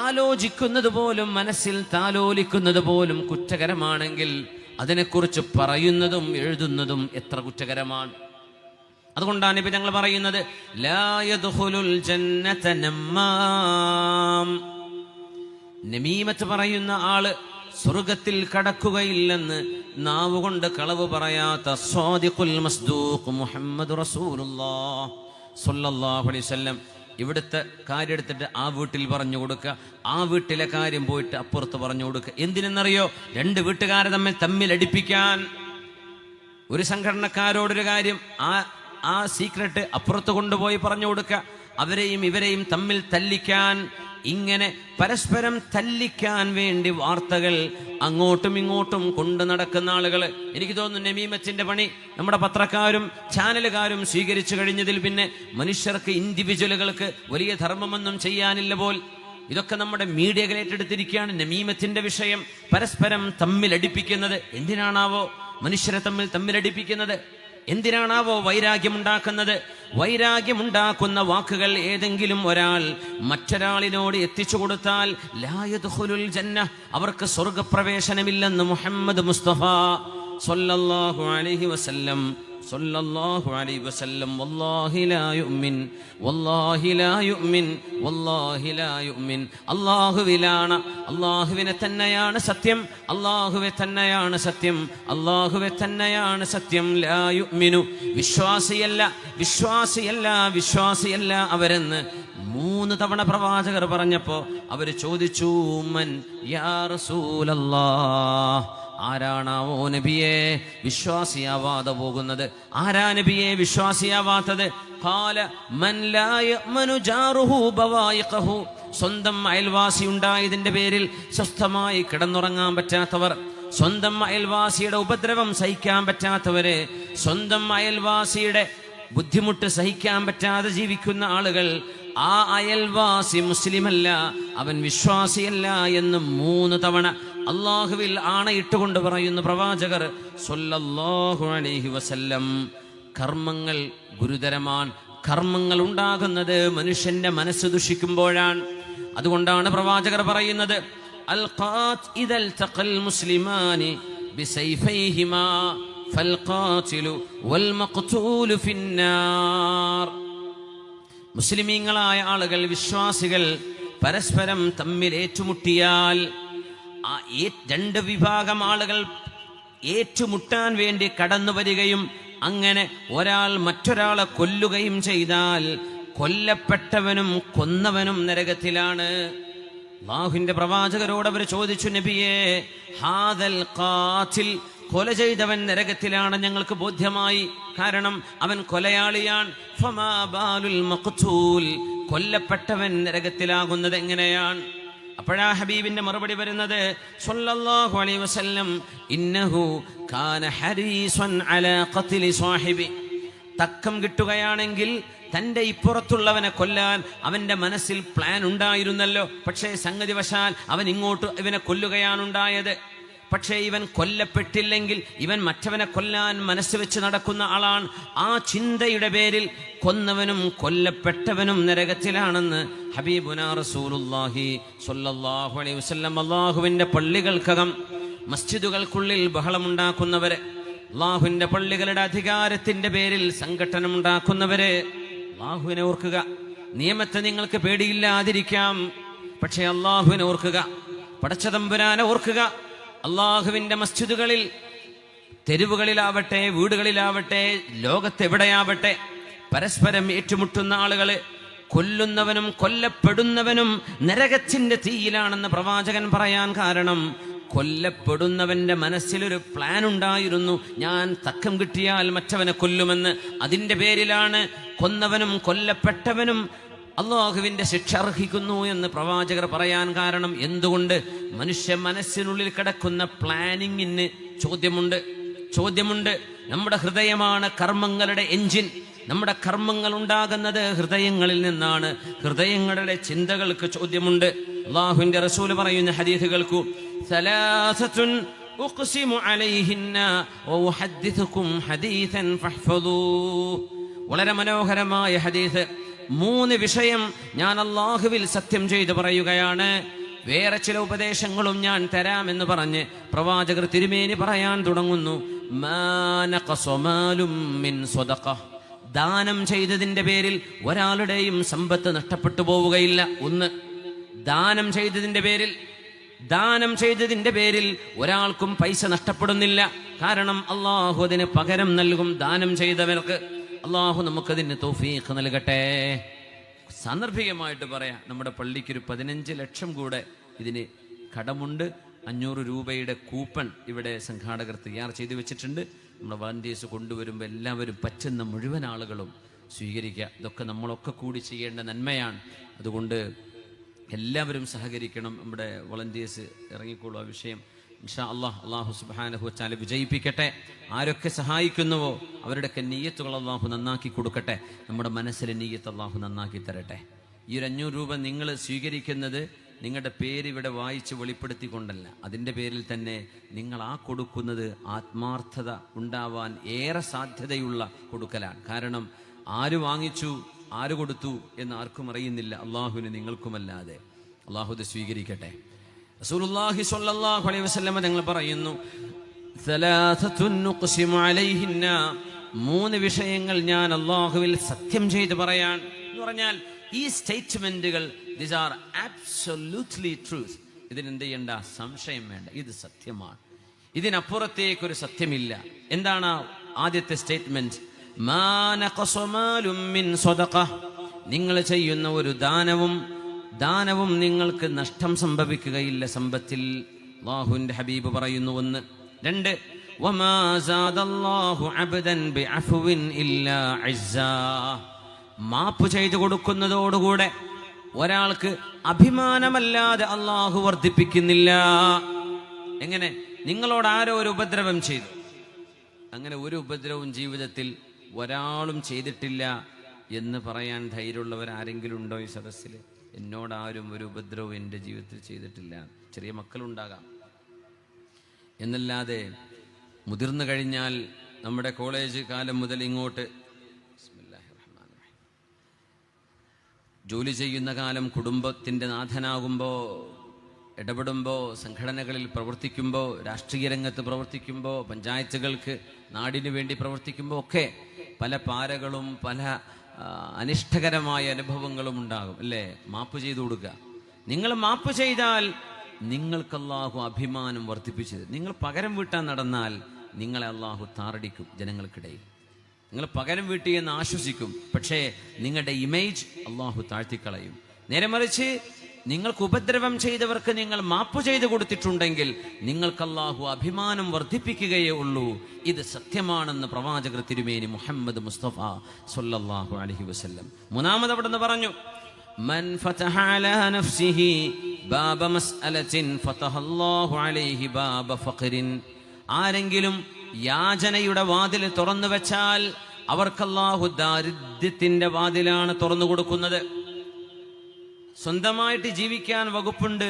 ആലോചിക്കുന്നത് പോലും, മനസ്സിൽ താലോലിക്കുന്നത് പോലും കുറ്റകരമാണെങ്കിൽ അതിനെക്കുറിച്ച് പറയുന്നതും എഴുതുന്നതും എത്ര കുറ്റകരമാണ്. അതുകൊണ്ടാണ് ഇപ്പൊ ഞങ്ങൾ പറയുന്നത്, ലാ യദ്ഖുലുൽ ജന്നത നമ്മാം, നമീമത്ത് പറയുന്ന ആള് സ്വർഗത്തിൽ കടക്കുകയില്ലെന്ന് നാവുകൊണ്ട് കളവ് പറയാത്ത സ്വാദിഖുൽ മസ്ദൂഖ് മുഹമ്മദ് റസൂലുള്ളാഹ് സ്വല്ലല്ലാഹു അലൈഹി വസല്ലം ഇവിടുത്തെ കാര്യം എടുത്തിട്ട് ആ വീട്ടിൽ പറഞ്ഞു കൊടുക്കുക, ആ വീട്ടിലെ കാര്യം പോയിട്ട് അപ്പുറത്ത് പറഞ്ഞു കൊടുക്കുക. എന്തിനെന്നറിയോ? 2 വീട്ടുകാരെ തമ്മിൽ അടിപ്പിക്കാൻ. ഒരു സംഘടനക്കാരോടൊരു കാര്യം ആ സീക്രട്ട് അപ്പുറത്ത് കൊണ്ടുപോയി പറഞ്ഞു കൊടുക്കുക, അവരെയും ഇവരെയും തമ്മിൽ തല്ലിക്കാൻ. ഇങ്ങനെ പരസ്പരം തല്ലിക്കാൻ വേണ്ടി വാർത്തകൾ അങ്ങോട്ടും ഇങ്ങോട്ടും കൊണ്ടു നടക്കുന്ന ആളുകൾ. എനിക്ക് തോന്നുന്നു നമീമത്തിന്റെ പണി നമ്മുടെ പത്രക്കാരും ചാനലുകാരും സ്വീകരിച്ചു കഴിഞ്ഞതിൽ പിന്നെ മനുഷ്യർക്ക്, ഇൻഡിവിജ്വലുകൾക്ക് വലിയ ധർമ്മമൊന്നും ചെയ്യാനില്ല പോൽ. ഇതൊക്കെ നമ്മുടെ മീഡിയകൾ ഏറ്റെടുത്തിരിക്കുകയാണ്. നമീമത്തിന്റെ വിഷയം പരസ്പരം തമ്മിലടിപ്പിക്കുന്നത്. എന്തിനാണാവോ മനുഷ്യരെ തമ്മിലടിപ്പിക്കുന്നത്? എന്തിനാണാവോ വൈരാഗ്യമുണ്ടാക്കുന്നത്? വൈരാഗ്യമുണ്ടാക്കുന്ന വാക്കുകൾ ഏതെങ്കിലും ഒരാൾ മറ്റൊരാളിനോട് എത്തിച്ചു കൊടുത്താൽ ലാ യദ്ഖുലുൽ ജന്ന, അവർക്ക് സ്വർഗപ്രവേശനമില്ലെന്ന് മുഹമ്മദ് മുസ്തഫ സ്വല്ലല്ലാഹു അലൈഹി വസല്ലം വല്ലാഹി ലാ യുഅ്മിൻ, വല്ലാഹി ലാ യുഅ്മിൻ, വല്ലാഹി ലാ യുഅ്മിൻ. അല്ലാഹുവിലാണ്, അല്ലാഹുവിനെ തന്നെയാണ് സത്യം, അല്ലാഹുവെ തന്നെയാണ് സത്യം, അല്ലാഹുവെ തന്നെയാണ് സത്യം. ലാ യുഅ്മിനു, വിശ്വാസിയല്ല അവരെന്ന് 3 തവണ പ്രവാചകർ പറഞ്ഞപ്പോ അവര് ചോദിച്ചു, മൻ യാ റസൂലല്ലാഹ്, ആരാണാവോ നബിയെ വിശ്വാസിയാവാതെ പോകുന്നത്? ആരാ നബിയെ വിശ്വാസിയാവാത്തത്? ഖാല മൻ ലാ യഅ്മനു ജാറുഹു ബവായിഖഹു, സ്വന്തം അയൽവാസി ഉണ്ടായതിന്റെ പേരിൽ സ്വസ്ഥമായി കിടന്നുറങ്ങാൻ പറ്റാത്തവർ, സ്വന്തം അയൽവാസിയുടെ ഉപദ്രവം സഹിക്കാൻ പറ്റാത്തവര്, സ്വന്തം അയൽവാസിയുടെ ബുദ്ധിമുട്ട് സഹിക്കാൻ പറ്റാതെ ജീവിക്കുന്ന ആളുകൾ, ആ അയൽവാസി മുസ്ലിമല്ല, അവൻ വിശ്വാസിയല്ല എന്ന് 3 തവണ അള്ളാഹുവിൽ ആണയിട്ടുകൊണ്ട് പറയുന്ന പ്രവാചകർ സ്വല്ലല്ലാഹു അലൈഹി വസല്ലം. കർമ്മങ്ങൾ ഗുരുതരമാണ്. കർമ്മങ്ങൾ ഉണ്ടാകുന്നത് മനുഷ്യന്റെ മനസ്സ് ദുഷിക്കുമ്പോഴാണ്. അതുകൊണ്ടാണ് പ്രവാചകർ പറയുന്നത്, ഇദൽ തഖൽ മുസ്ലിമാനി ബിസൈഫൈഹിമാ ഫൽഖാതിലു വൽ മഖ്തൂലു ഫിന്നാർ. മുസ്ലിമീങ്ങളായ ആളുകൾ, വിശ്വാസികൾ പരസ്പരം തമ്മിൽ ഏറ്റുമുട്ടിയാൽ, ആ 2 വിഭാഗം ആളുകൾ ഏറ്റുമുട്ടാൻ വേണ്ടി കടന്നു വരികയും അങ്ങനെ ഒരാൾ മറ്റൊരാളെ കൊല്ലുകയും ചെയ്താൽ കൊല്ലപ്പെട്ടവനും കൊന്നവനും നരകത്തിലാണ്. അല്ലാഹുവിന്റെ പ്രവാചകരോട് അവർ ചോദിച്ചു, നബിയേ, ഹാദൽ ഖാതിൽ, കൊല ചെയ്തവൻ നരകത്തിലാണ്, ഞങ്ങൾക്ക് ബോധ്യമായി, കാരണം അവൻ കൊലയാളിയാണ്. ഫമാ ബാലുൽ മഖ്തൂൽ, കൊല്ലപ്പെട്ടവൻ നരകത്തിലാകുന്നത് എങ്ങനെയാണ്? അപ്പോഴാ ഹബീബിന്റെ മറുപടി വരുന്നത് സ്വല്ലല്ലാഹു അലൈഹി വസല്ലം, ഇന്നഹു കാന ഹരീസൻ അലാ ഖത്ലി സാഹിബി, തക്കം കിട്ടുകയാണെങ്കിൽ തൻ്റെ ഇപ്പുറത്തുള്ളവനെ കൊല്ലാൻ അവൻ്റെ മനസ്സിൽ പ്ലാൻ ഉണ്ടായിരുന്നല്ലോ. പക്ഷേ സംഗതി വശാൽ അവൻ ഇങ്ങോട്ട് ഇവനെ കൊല്ലുകയാണുണ്ടായത്. പക്ഷേ ഇവൻ കൊല്ലപ്പെട്ടില്ലെങ്കിൽ ഇവൻ മറ്റവനെ കൊല്ലാൻ മനസ്സ് വെച്ച് നടക്കുന്ന ആളാണ്. ആ ചിന്തയുടെ പേരിൽ കൊന്നവനും കൊല്ലപ്പെട്ടവനും നരകത്തിലാണെന്ന് ഹബീബുനാ റസൂലുള്ളാഹി സ്വല്ലല്ലാഹു അലൈഹി വസല്ലം. അല്ലാഹുവിൻ്റെ പള്ളികൾക്കകം മസ്ജിദുകൾക്കുള്ളിൽ ബഹളമുണ്ടാക്കുന്നവരെ, അല്ലാഹുവിൻ്റെ പള്ളികളുടെ അധികാരത്തിന്റെ പേരിൽ സംഘട്ടനമുണ്ടാക്കുന്നവരെ, അല്ലാഹുവിനെ ഓർക്കുക. നിയമത്തെ നിങ്ങൾക്ക് പേടിയില്ലാതിരിക്കാം, പക്ഷേ അല്ലാഹുവിനെ ഓർക്കുക, പടച്ചതമ്പുരാനെ ഓർക്കുക. അല്ലാഹുവിൻ്റെ മസ്ജിദുകളിൽ, തെരുവുകളിലാവട്ടെ, വീടുകളിലാവട്ടെ, ലോകത്തെവിടെയാവട്ടെ, പരസ്പരം ഏറ്റുമുട്ടുന്ന ആളുകള്, കൊല്ലുന്നവനും കൊല്ലപ്പെടുന്നവനും നരകത്തിന്റെ തീയിലാണെന്ന് പ്രവാചകൻ പറയാൻ കാരണം, കൊല്ലപ്പെടുന്നവന്റെ മനസ്സിലൊരു പ്ലാൻ ഉണ്ടായിരുന്നു, ഞാൻ തക്കം കിട്ടിയാൽ മറ്റവനെ കൊല്ലുമെന്ന്. അതിന്റെ പേരിലാണ് കൊന്നവനും കൊല്ലപ്പെട്ടവനും അല്ലാഹുവിന്റെ ശിക്ഷ അർഹിക്കുന്നു എന്ന് പ്രവാചകർ പറയാൻ കാരണം. എന്തുകൊണ്ട്? മനുഷ്യ മനസ്സിനുള്ളിൽ കിടക്കുന്ന പ്ലാനിങ്ങിന് ചോദ്യമുണ്ട്. നമ്മുടെ ഹൃദയമാണ് കർമ്മങ്ങളുടെ എഞ്ചിൻ. നമ്മുടെ കർമ്മങ്ങൾ ഉണ്ടാകുന്നത് ഹൃദയങ്ങളിൽ നിന്നാണ്. ഹൃദയങ്ങളുടെ ചിന്തകൾക്ക് ചോദ്യമുണ്ട്. അല്ലാഹുവിന്റെ റസൂൽ പറയുന്ന ഹദീസ് കേൾക്കൂ. സലാസത്തുൻ ഉഖ്സിമു അലൈഹിന്ന വഉഹദ്ദിഥുകും ഹദീസൻ ഫഹ്ഫദൂ. വളരെ മനോഹരമായ ഹദീസ്. 3 വിഷയം ഞാൻ അല്ലാഹുവിൽ സത്യം ചെയ്ത് പറയുകയാണ്, വേറെ ചില ഉപദേശങ്ങളും ഞാൻ തരാമെന്ന് പറഞ്ഞ് പ്രവാചകർ തിരുമേനി പറയാൻ തുടങ്ങുന്നു. മാ നഖസ മാലും മിൻ സ്വദഖ. ദാനം ചെയ്തതിന്റെ പേരിൽ ഒരാളുടെയും സമ്പത്ത് നഷ്ടപ്പെട്ടു പോവുകയില്ല. ഒന്ന്, ദാനം ചെയ്തതിന്റെ പേരിൽ ഒരാൾക്കും പൈസ നഷ്ടപ്പെടുന്നില്ല. കാരണം അല്ലാഹു അതിന് പകരം നൽകും ദാനം ചെയ്തവർക്ക്. അല്ലാഹു നമുക്കതിന് തൗഫീഖ് നൽകട്ടെ. സാന്ദർഭികമായിട്ട് പറയാം, നമ്മുടെ പള്ളിക്കൊരു 15 ലക്ഷം കൂടെ ഇതിന് കടമുണ്ട്. 500 രൂപയുടെ കൂപ്പൺ ഇവിടെ സംഘാടകർ തയ്യാർ ചെയ്തു വെച്ചിട്ടുണ്ട്. നമ്മുടെ വളണ്ടിയേഴ്സ് കൊണ്ടുവരുമ്പോൾ എല്ലാവരും പറ്റുന്ന മുഴുവൻ ആളുകളും സ്വീകരിക്കുക. ഇതൊക്കെ നമ്മളൊക്കെ കൂടി ചെയ്യേണ്ട നന്മയാണ്. അതുകൊണ്ട് എല്ലാവരും സഹകരിക്കണം. നമ്മുടെ വളണ്ടിയേഴ്സ് ഇറങ്ങിക്കോളൂ. ആ വിഷയം ഇൻഷാ അല്ലാഹ് അല്ലാഹു സുബ്ഹാനഹു വതആല വിജയിപ്പിക്കട്ടെ. ആരൊക്കെ സഹായിക്കുന്നുവോ അവരുടെയൊക്കെ നിയ്യത്തുകൾ അല്ലാഹു നന്നാക്കി കൊടുക്കട്ടെ. നമ്മുടെ മനസ്സിലെ നിയ്യത്ത് അല്ലാഹു നന്നാക്കി തരട്ടെ. ഈ ഒരു 500 രൂപ നിങ്ങൾ സ്വീകരിക്കുന്നത് നിങ്ങളുടെ പേര് ഇവിടെ വായിച്ച് വെളിപ്പെടുത്തിക്കൊണ്ടല്ല. അതിൻ്റെ പേരിൽ തന്നെ നിങ്ങൾ ആ കൊടുക്കുന്നത് ആത്മാർത്ഥത ഉണ്ടാവാൻ ഏറെ സാധ്യതയുള്ള കൊടുക്കലാണ്. കാരണം ആര് വാങ്ങിച്ചു, ആര് കൊടുത്തു എന്ന് ആർക്കും അറിയുന്നില്ല, അള്ളാഹുവിന് നിങ്ങൾക്കുമല്ലാതെ. അള്ളാഹു ഇത് സ്വീകരിക്കട്ടെ. റസൂലുള്ളാഹി സ്വല്ലല്ലാഹു അലൈഹി വസല്ലം തങ്ങൾ പറയുന്നു, 3 വിഷയങ്ങൾ ഞാൻ അള്ളാഹുവിൽ സത്യം ചെയ്ത് പറയാൻ എന്ന് പറഞ്ഞാൽ ഈ സ്റ്റേറ്റ്മെന്റുകൾ these are absolutely truth. ഇതിനെന്ത് ചെയ്യണ്ട, സംശയം വേണ്ട, ഇത് സത്യമാണ്, ഇതിനപ്പുറത്തേക്കൊരു സത്യമില്ല. എന്താണ് ആദ്യത്തെ സ്റ്റേറ്റ്മെന്റ്? മാ നഖസ മാലും മിൻ സ്വദഖ. നിങ്ങൾ ചെയ്യുന്ന ഒരു ദാനവും നിങ്ങൾക്ക് നഷ്ടം സംഭവിക്കുകയില്ല സമ്പത്തിൽ. അല്ലാഹുവിന്റെ ഹബീബ് പറയുന്നു. 1. 2. വമാ സാദല്ലാഹു അബ്ദൻ ബിഅഫ്വിൻ ഇല്ലാ ഇസ്സാ. മാപ്പ് ചെയ്തു കൊടുക്കുന്നതോടുകൂടെ ഒരാൾക്ക് അഭിമാനമല്ലാതെ അള്ളാഹു വർദ്ധിപ്പിക്കുന്നില്ല. എങ്ങനെ? നിങ്ങളോട് ആരോ ഒരു ഉപദ്രവം ചെയ്തു, അങ്ങനെ ഒരു ഉപദ്രവവും ജീവിതത്തിൽ ഒരാളും ചെയ്തിട്ടില്ല എന്ന് പറയാൻ ധൈര്യമുള്ളവർ ആരെങ്കിലും ഉണ്ടോ ഈ സദസ്സിൽ? എന്നോടാരും ഒരു ഉപദ്രവവും എൻ്റെ ജീവിതത്തിൽ ചെയ്തിട്ടില്ല. ചെറിയ മക്കളുണ്ടാകാം എന്നല്ലാതെ മുതിർന്നു കഴിഞ്ഞാൽ നമ്മുടെ കോളേജ് കാലം മുതൽ ഇങ്ങോട്ട് ജോലി ചെയ്യുന്ന കാലം, കുടുംബത്തിൻ്റെ നാഥനാകുമ്പോൾ, ഇടപെടുമ്പോൾ, സംഘടനകളിൽ പ്രവർത്തിക്കുമ്പോൾ, രാഷ്ട്രീയ രംഗത്ത് പ്രവർത്തിക്കുമ്പോൾ, പഞ്ചായത്തുകൾക്ക് നാടിനു വേണ്ടി പ്രവർത്തിക്കുമ്പോൾ ഒക്കെ പല പാരകളും പല അനിഷ്ടകരമായ അനുഭവങ്ങളും ഉണ്ടാകും, അല്ലേ? മാപ്പ് ചെയ്തു കൊടുക്കുക. നിങ്ങൾ മാപ്പ് ചെയ്താൽ നിങ്ങൾക്ക് അല്ലാഹു അഭിമാനം വർദ്ധിപ്പിച്ചത്. നിങ്ങൾ പകരം വീട്ടാൻ നടന്നാൽ നിങ്ങളെ അല്ലാഹു താറടിക്കും ജനങ്ങൾക്കിടയിൽ. നിങ്ങൾ പകരം വീട്ടി എന്ന് ആശ്വസിക്കും, പക്ഷേ നിങ്ങളുടെ ഇമേജ് അല്ലാഹു താഴ്ത്തിക്കളയും. നേരെ മറിച്ച് നിങ്ങൾക്ക് ഉപദ്രവം ചെയ്തവർക്ക് നിങ്ങൾ മാപ്പ് ചെയ്തു കൊടുത്തിട്ടുണ്ടെങ്കിൽ നിങ്ങൾക്ക് അല്ലാഹു അഭിമാനം വർദ്ധിപ്പിക്കുകയേ ഉള്ളൂ. ഇത് സത്യമാണെന്ന് പ്രവാചകർ തിരുമേനി മുഹമ്മദ് മുസ്തഫ സ്വല്ലല്ലാഹു അലൈഹി വസല്ലം 3 അവിടുന്ന് പറഞ്ഞു, മൻ ഫതഹ അലാ നഫ്സിഹി ബാബ മസ്അലത്തിൻ ഫതഹല്ലാഹു അലൈഹി ബാബ ഫഖറിൻ. ആരെങ്കിലും യാചനയുടെ വാതിൽ തുറന്നു വെച്ചാൽ അവർക്ക് അല്ലാഹു ദാരിദ്ര്യത്തിന്റെ വാതിലാണ് തുറന്നു കൊടുക്കുന്നത്. സ്വന്തമായിട്ട് ജീവിക്കാൻ വകുപ്പുണ്ട്,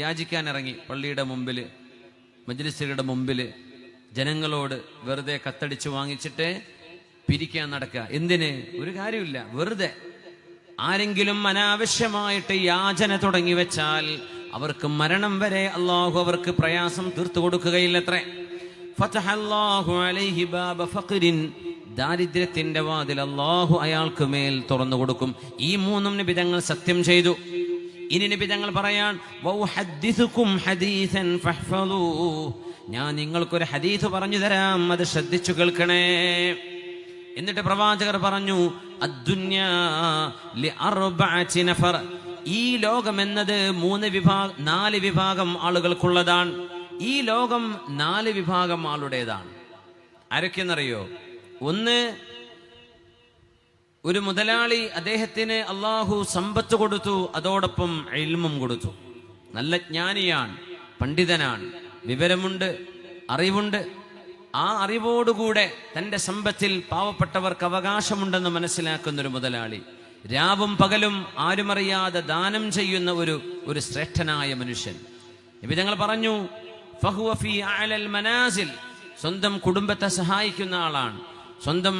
യാചിക്കാൻ ഇറങ്ങി പള്ളിയുടെ മുമ്പില്, മജ്ലിസുകളുടെ മുമ്പില് ജനങ്ങളോട് വെറുതെ കത്തടിച്ച് വാങ്ങിച്ചിട്ട് പിരിക്കാൻ നടക്കുക. എന്തിന്? ഒരു കാര്യമില്ല, വെറുതെ. ആരെങ്കിലും അനാവശ്യമായിട്ട് യാചന തുടങ്ങി വെച്ചാൽ അവർക്ക് മരണം വരെ അള്ളാഹു അവർക്ക് പ്രയാസം തീർത്തു കൊടുക്കുകയില്ലത്രേ. ഫതഹല്ലാഹു അലൈഹി ബാബ ഫഖ്രിൻ, ദാരിദ്ര്യത്തിന്റെ വാതിൽ അള്ളാഹു അയാൾക്ക് മേൽ തുറന്നു കൊടുക്കും. ഈ മൂന്നും നബി തങ്ങൾ സത്യം ചെയ്തു. ഇനി നബി തങ്ങൾ പറയാൻ, വഉഹദ്ദിസുകും ഹദീസൻ ഫഹ്ഫളൂ, ഞാൻ നിങ്ങൾക്കൊരു ഹദീസ് പറഞ്ഞു തരാം, അത് ശ്രദ്ധിച്ചു കേൾക്കണേ. എന്നിട്ട് പ്രവാചകർ പറഞ്ഞു, അദ്ദുന്യാ ലിഅർബഅതി നഫർ, ഈ ലോകം എന്നത് 4 വിഭാഗം ആളുകൾക്കുള്ളതാണ്. ഈ ലോകം 4 വിഭാഗം ആളുടേതാണ്. ആരൊക്കെയെന്നറിയോ? ഒന്ന്, ഒരു മുതലാളി, അദ്ദേഹത്തിന് അള്ളാഹു സമ്പത്ത് കൊടുത്തു, അതോടൊപ്പം ഇൽമും കൊടുത്തു. നല്ല ജ്ഞാനിയാണ്, പണ്ഡിതനാണ്, വിവരമുണ്ട്, അറിവുണ്ട്. ആ അറിവോടുകൂടെ തൻ്റെ സമ്പത്തിൽ പാവപ്പെട്ടവർക്ക് അവകാശമുണ്ടെന്ന് മനസ്സിലാക്കുന്ന ഒരു മുതലാളി, രാവും പകലും ആരുമറിയാതെ ദാനം ചെയ്യുന്ന ഒരു ശ്രേഷ്ഠനായ മനുഷ്യൻ. നബി തങ്ങൾ പറഞ്ഞു, ഫഹുവ ഫീ അഅലൽ മനാസിൽ, സ്വന്തം കുടുംബത്തെ സഹായിക്കുന്ന ആളാണ്, സ്വന്തം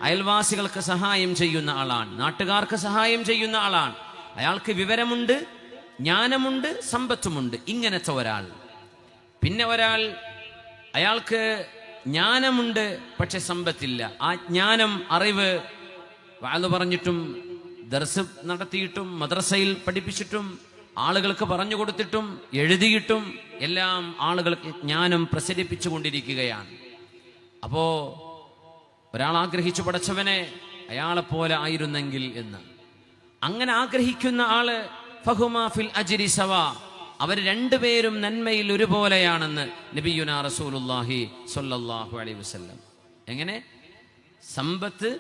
അയൽവാസികൾക്ക് സഹായം ചെയ്യുന്ന ആളാണ്, നാട്ടുകാർക്ക് സഹായം ചെയ്യുന്ന ആളാണ്. അയാൾക്ക് വിവരമുണ്ട്, ജ്ഞാനമുണ്ട്, സമ്പത്തുമുണ്ട്. ഇങ്ങനത്തെ ഒരാൾ. പിന്നെ ഒരാൾ, അയാൾക്ക് ജ്ഞാനമുണ്ട് പക്ഷെ സമ്പത്തില്ല. ആ ജ്ഞാനം, അറിവ് വാള് പറഞ്ഞിട്ടും ദർസ് നടത്തിയിട്ടും മദ്രസയിൽ പഠിപ്പിച്ചിട്ടും ആളുകൾക്ക് പറഞ്ഞു കൊടുത്തിട്ടും എഴുതിയിട്ടും എല്ലാം ആളുകൾക്ക് ജ്ഞാനം പ്രസരിപ്പിച്ചു കൊണ്ടിരിക്കുകയാണ്. അപ്പോ ഒരാൾ ആഗ്രഹിച്ചു, പടച്ചവനെ അയാളെപ്പോലെ ആയിരുന്നെങ്കിൽ എന്ന്. അങ്ങനെ ആഗ്രഹിക്കുന്ന ആള് ഫഹുമാ ഫിൽ അജ്രി സവാ, അവർ രണ്ടുപേരും നന്മയിൽ ഒരുപോലെയാണെന്ന് നബിയുനാ റസൂലുള്ളാഹി സ്വല്ലല്ലാഹു അലൈഹി വസല്ലം. എങ്ങനെ? സമ്പത്ത്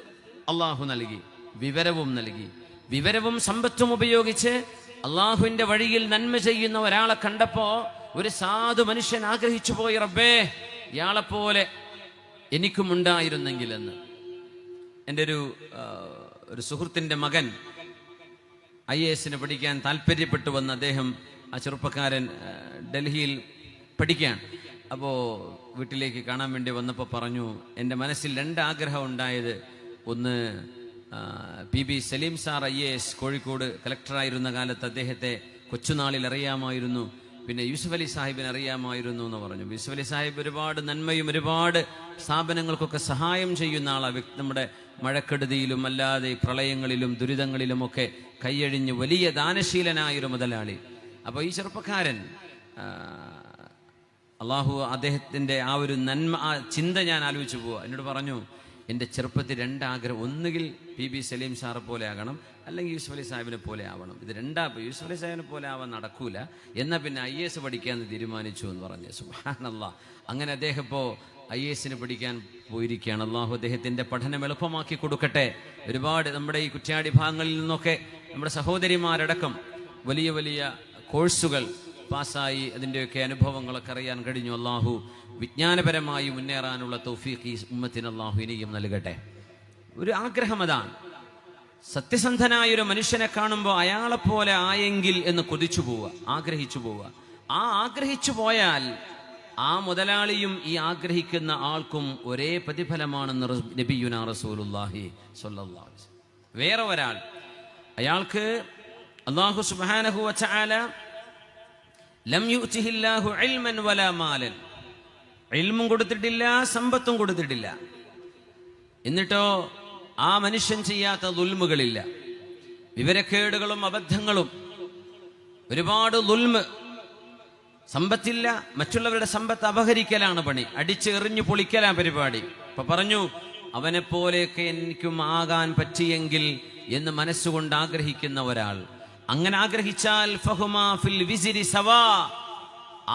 അള്ളാഹു നൽകി, വിവരവും നൽകി. വിവരവും സമ്പത്തും ഉപയോഗിച്ച് അള്ളാഹുവിന്റെ വഴിയിൽ നന്മ ചെയ്യുന്ന ഒരാളെ കണ്ടപ്പോ ഒരു സാധു മനുഷ്യൻ ആഗ്രഹിച്ചു പോയി, റബ്ബേ ഇയാളെപ്പോലെ എനിക്കും ഉണ്ടായിരുന്നെങ്കിൽ എന്ന്. എൻ്റെ ഒരു സുഹൃത്തിൻ്റെ മകൻ IAS പഠിക്കാൻ താല്പര്യപ്പെട്ടു വന്ന് അദ്ദേഹം, ആ ചെറുപ്പക്കാരൻ ഡൽഹിയിൽ പഠിക്കാൻ, അപ്പോൾ വീട്ടിലേക്ക് കാണാൻ വേണ്ടി വന്നപ്പോൾ പറഞ്ഞു, എൻ്റെ മനസ്സിൽ 2 ആഗ്രഹം ഉണ്ടായത്. ഒന്ന്, PB Salim sir IAS Kozhikode കളക്ടറായിരുന്ന കാലത്ത് അദ്ദേഹത്തെ കൊച്ചുനാളിൽ അറിയാമായിരുന്നു, പിന്നെ യൂസുഫ് അലി സാഹിബിനെ അറിയാമായിരുന്നു എന്ന് പറഞ്ഞു. യൂസുഫ് അലി സാഹിബ് ഒരുപാട് നന്മയും ഒരുപാട് സ്ഥാപനങ്ങൾക്കൊക്കെ സഹായം ചെയ്യുന്ന ആളാണ്. നമ്മുടെ മഴക്കെടുതിയിലും അല്ലാതെ പ്രളയങ്ങളിലും ദുരിതങ്ങളിലുമൊക്കെ കൈയഴിഞ്ഞ് വലിയ ദാനശീലനായൊരു മുതലാളി. അപ്പോൾ ഈ ചെറുപ്പക്കാരൻ, അള്ളാഹു അദ്ദേഹത്തിൻ്റെ ആ ഒരു നന്മ, ആ ചിന്ത ഞാൻ ആലോചിച്ചു പോവുക. എന്നോട് പറഞ്ഞു, എൻ്റെ ചെറുപ്പത്തിൽ 2 ആഗ്രഹം, ഒന്നുകിൽ PB സലീം സാറെ പോലെ ആകണം, അല്ലെങ്കിൽ യൂസുഫ് അലി സാഹിബിനെ പോലെ ആവണം. ഇത് യൂസുഫ് അലി സാഹിബിനെ പോലെ ആവാൻ നടക്കൂല, എന്നാൽ പിന്നെ IAS പഠിക്കാമെന്ന് തീരുമാനിച്ചു എന്ന് പറഞ്ഞു. സുബ്ഹാനല്ലാഹ്. അങ്ങനെ അദ്ദേഹം ഇപ്പോൾ IAS പഠിക്കാൻ പോയിരിക്കുകയാണ്. അള്ളാഹു അദ്ദേഹത്തിൻ്റെ പഠനം എളുപ്പമാക്കി കൊടുക്കട്ടെ. ഒരുപാട് നമ്മുടെ ഈ കുറ്റ്യാടി ഭാഗങ്ങളിൽ നിന്നൊക്കെ നമ്മുടെ സഹോദരിമാരടക്കം വലിയ വലിയ കോഴ്സുകൾ പാസ്സായി അതിൻ്റെയൊക്കെ അനുഭവങ്ങളൊക്കെ അറിയാൻ കഴിഞ്ഞു. അള്ളാഹു വിജ്ഞാനപരമായി മുന്നേറാനുള്ള തൗഫീഖ് ഈ ഉമ്മത്തിന് അള്ളാഹു ഇനിയും നൽകട്ടെ. ഒരു ആഗ്രഹം അതാണ്. സത്യസന്ധനായൊരു മനുഷ്യനെ കാണുമ്പോൾ അയാളെപ്പോലെ ആയെങ്കിൽ എന്ന് കൊതിച്ചു പോവുക, ആഗ്രഹിച്ചു പോവുക. ആ ആഗ്രഹിച്ചു പോയാൽ ആ മുതലാളിയും ഈ ആഗ്രഹിക്കുന്ന ആൾക്കും ഒരേ പ്രതിഫലമാണെന്ന് നബിയുനാ റസൂലുള്ളാഹി സ്വല്ലല്ലാഹു അലൈഹി വസല്ലം. വേറെ ഒരാൾ, അയാൾക്ക് അല്ലാഹു സുബ്ഹാനഹു വ തആല ലം യുഅ്തിഹില്ലാഹു ഇൽമൻ വലാ മാലൻ, ഇൽമും കൊടുത്തിട്ടില്ല, സമ്പത്തും കൊടുത്തിട്ടില്ല. എന്നിട്ടോ ആ മനുഷ്യൻ ചെയ്യാത്ത ദുൽമുകളില്ല, വിവരക്കേടുകളും അബദ്ധങ്ങളും, ഒരുപാട് ദുൽമ്. സമ്പത്തില്ല, മറ്റുള്ളവരുടെ സമ്പത്ത് അപഹരിക്കലാണ് പണി, അടിച്ച് എറിഞ്ഞു പൊളിക്കലാണ് പരിപാടി. അപ്പൊ പറഞ്ഞു, അവനെപ്പോലെയൊക്കെ എനിക്കും ആകാൻ പറ്റിയെങ്കിൽ എന്ന് മനസ്സുകൊണ്ട് ആഗ്രഹിക്കുന്ന ഒരാൾ, അങ്ങനെ ആഗ്രഹിച്ചാൽ ഫഹുമാ ഫിൽ വിസ്രി സവാ,